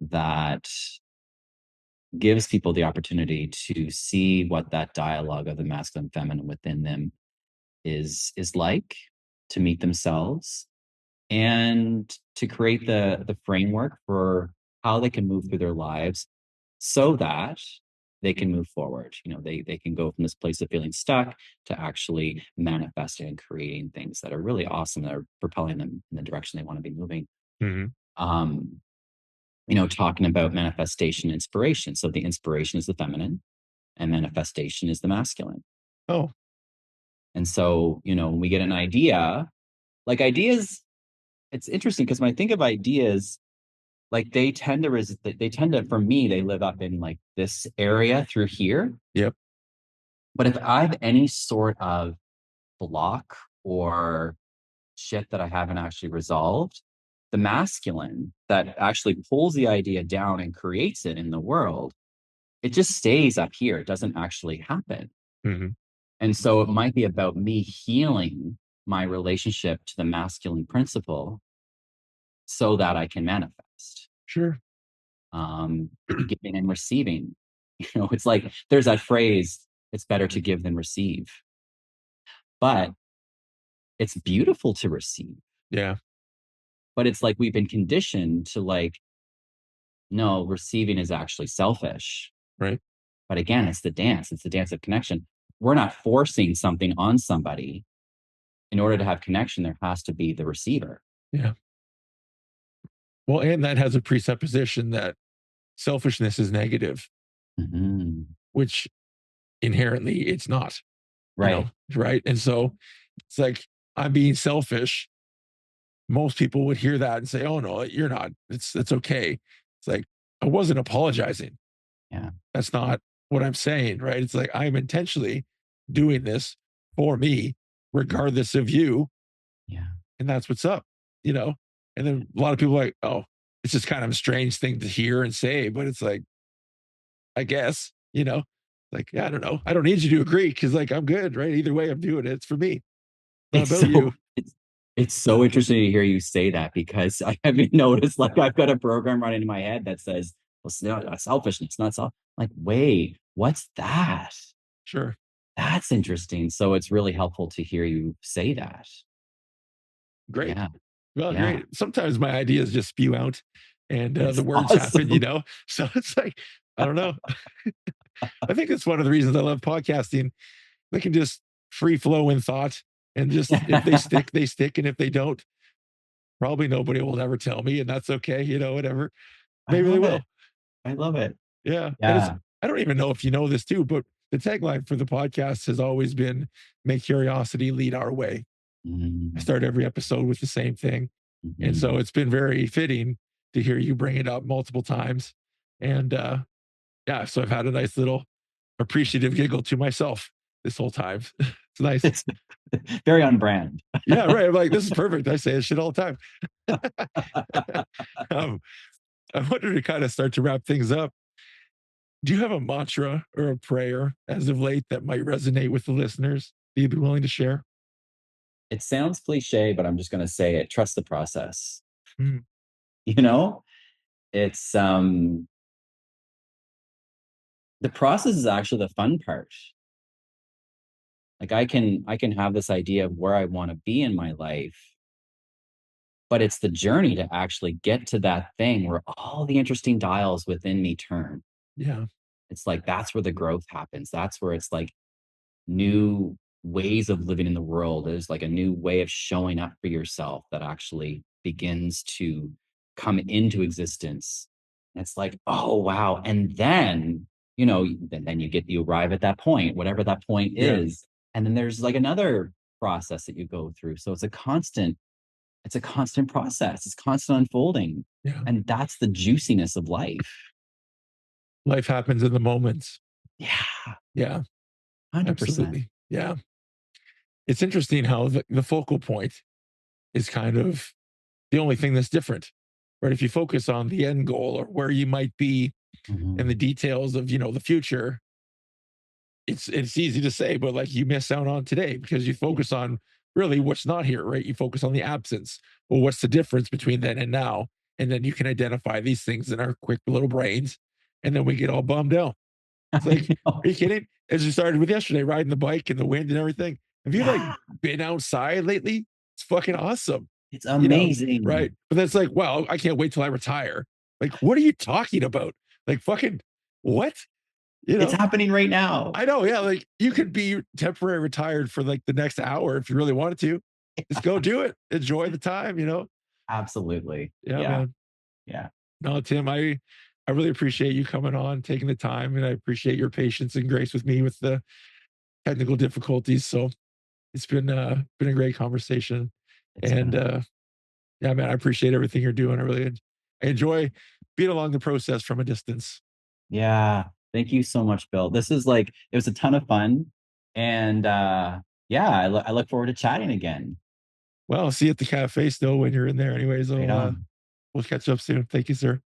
that gives people the opportunity to see what that dialogue of the masculine and feminine within them is like, to meet themselves and to create the framework for how they can move through their lives so that they can move forward. They can go from this place of feeling stuck to actually manifesting and creating things that are really awesome, that are propelling them in the direction they want to be moving. Hmm. um Talking about manifestation, inspiration, so the inspiration is the feminine and manifestation is the masculine. Oh, And so, when we get an idea, like ideas, it's interesting because when I think of ideas, like they tend to, for me, they live up in like this area through here. yep. But if I have any sort of block or shit that I haven't actually resolved, the masculine that actually pulls the idea down and creates it in the world, it just stays up here. It doesn't actually happen. Hmm. And so it might be about me healing my relationship to the masculine principle so that I can manifest. Sure. um, Giving and receiving. It's like there's that phrase, it's better to give than receive. But it's beautiful to receive. Yeah. But it's like we've been conditioned to like, no, receiving is actually selfish. Right. But again, it's the dance of connection. We're not forcing something on somebody. In order to have connection, there has to be the receiver. Yeah. Well, and that has a presupposition that selfishness is negative, Mhm. which inherently it's not, Right. right? And so it's like I'm being selfish most people would hear that and say, "Oh no, you're not. It's okay." It's like I wasn't apologizing. Yeah. That's not what I'm saying, right? It's like I'm intentionally doing this for me, regardless of you, Yeah. and that's what's up, you know? And then a lot of people are like, "Oh, it's just kind of a strange thing to hear and say," but it's like, I guess, like, yeah, I don't know. I don't need you to agree because like I'm good, right? Either way, I'm doing it. It's for me, not It's about so you. it's so interesting to hear you say that because I haven't noticed like I've got a program running in my head that says, well, it's not selfishness, not self. Like, wait, what's that? Sure. That's interesting. So it's really helpful to hear you say that. Great. Yeah. Well, Yeah. great. Sometimes my ideas just spew out and It's the words happen, awesome. So it's like, I don't know. I think that's one of the reasons I love podcasting. They can just free flow in thought and just if they stick, they stick. And if they don't, probably nobody will ever tell me. And that's okay, whatever. I Maybe they love it. will. I love it. Yeah. And Yeah. I don't even know if you know this too, but the tagline for the podcast has always been make curiosity lead our way. I Mhm. start every episode with the same thing. And so Mhm. it's been very fitting to hear you bring it up multiple times. And yeah, so I've had a nice little appreciative giggle to myself this whole time. It's nice. It's very on brand. Yeah, right. I'm like, this is perfect. I say this shit all the time. um, I wanted to kind of start to wrap things up. Do you have a mantra or a prayer as of late that might resonate with the listeners that you'd be willing to share? It sounds cliche, but I'm just going to say it. Trust the process. Mm, You know, it's the process is actually the fun part. Like I can have this idea of where I want to be in my life, but it's the journey to actually get to that thing where all the interesting dials within me turn. yeah, It's like that's where the growth happens. That's where it's like new ways of living in the world. There's like a new way of showing up for yourself that actually begins to come into existence. And it's like, oh wow. And then, then you arrive at that point, whatever that point yeah, is. And then there's like another process that you go through. So it's a constant process. It's constant unfolding. yeah. And that's the juiciness of life. Life happens in the moments. Yeah. Yeah, 100%. absolutely. Yeah. It's interesting how the focal point is kind of the only thing that's different, right? If you focus on the end goal or where you might be and the Mhm. details of, the future, it's easy to say, but like you miss out on today because you Yeah. focus on really what's not here, right? You focus on the absence. Well, what's the difference between then and now? And then you can identify these things in our quick little brains, and then we get all bummed out. It's I like, know. are you kidding? As you started with yesterday, riding the bike and the wind and everything. Have you like Yeah. been outside lately? It's fucking awesome, It's you know, right? amazing. But that's like, wow, I can't wait till I retire. Like, what are you talking about? Like, fucking what? You It's know, happening right now. I know, yeah. Like, you could be temporary retired for like the next hour if you really wanted to. Just go do it. Enjoy the time. Absolutely. Yeah, Yeah. man. Yeah. No, Tim, I really appreciate you coming on, taking the time, and I appreciate your patience and grace with me with the technical difficulties. So it's been a great conversation. It's been And a yeah, man, I appreciate everything you're doing. I enjoy being along the process from a distance. yeah. Thank you so much, Bill. This is like it was a ton of fun. And yeah, I look forward to chatting again. Well, I'll see you at the cafe still when you're in there anyways. Right on. We'll catch up soon. Thank you, sir.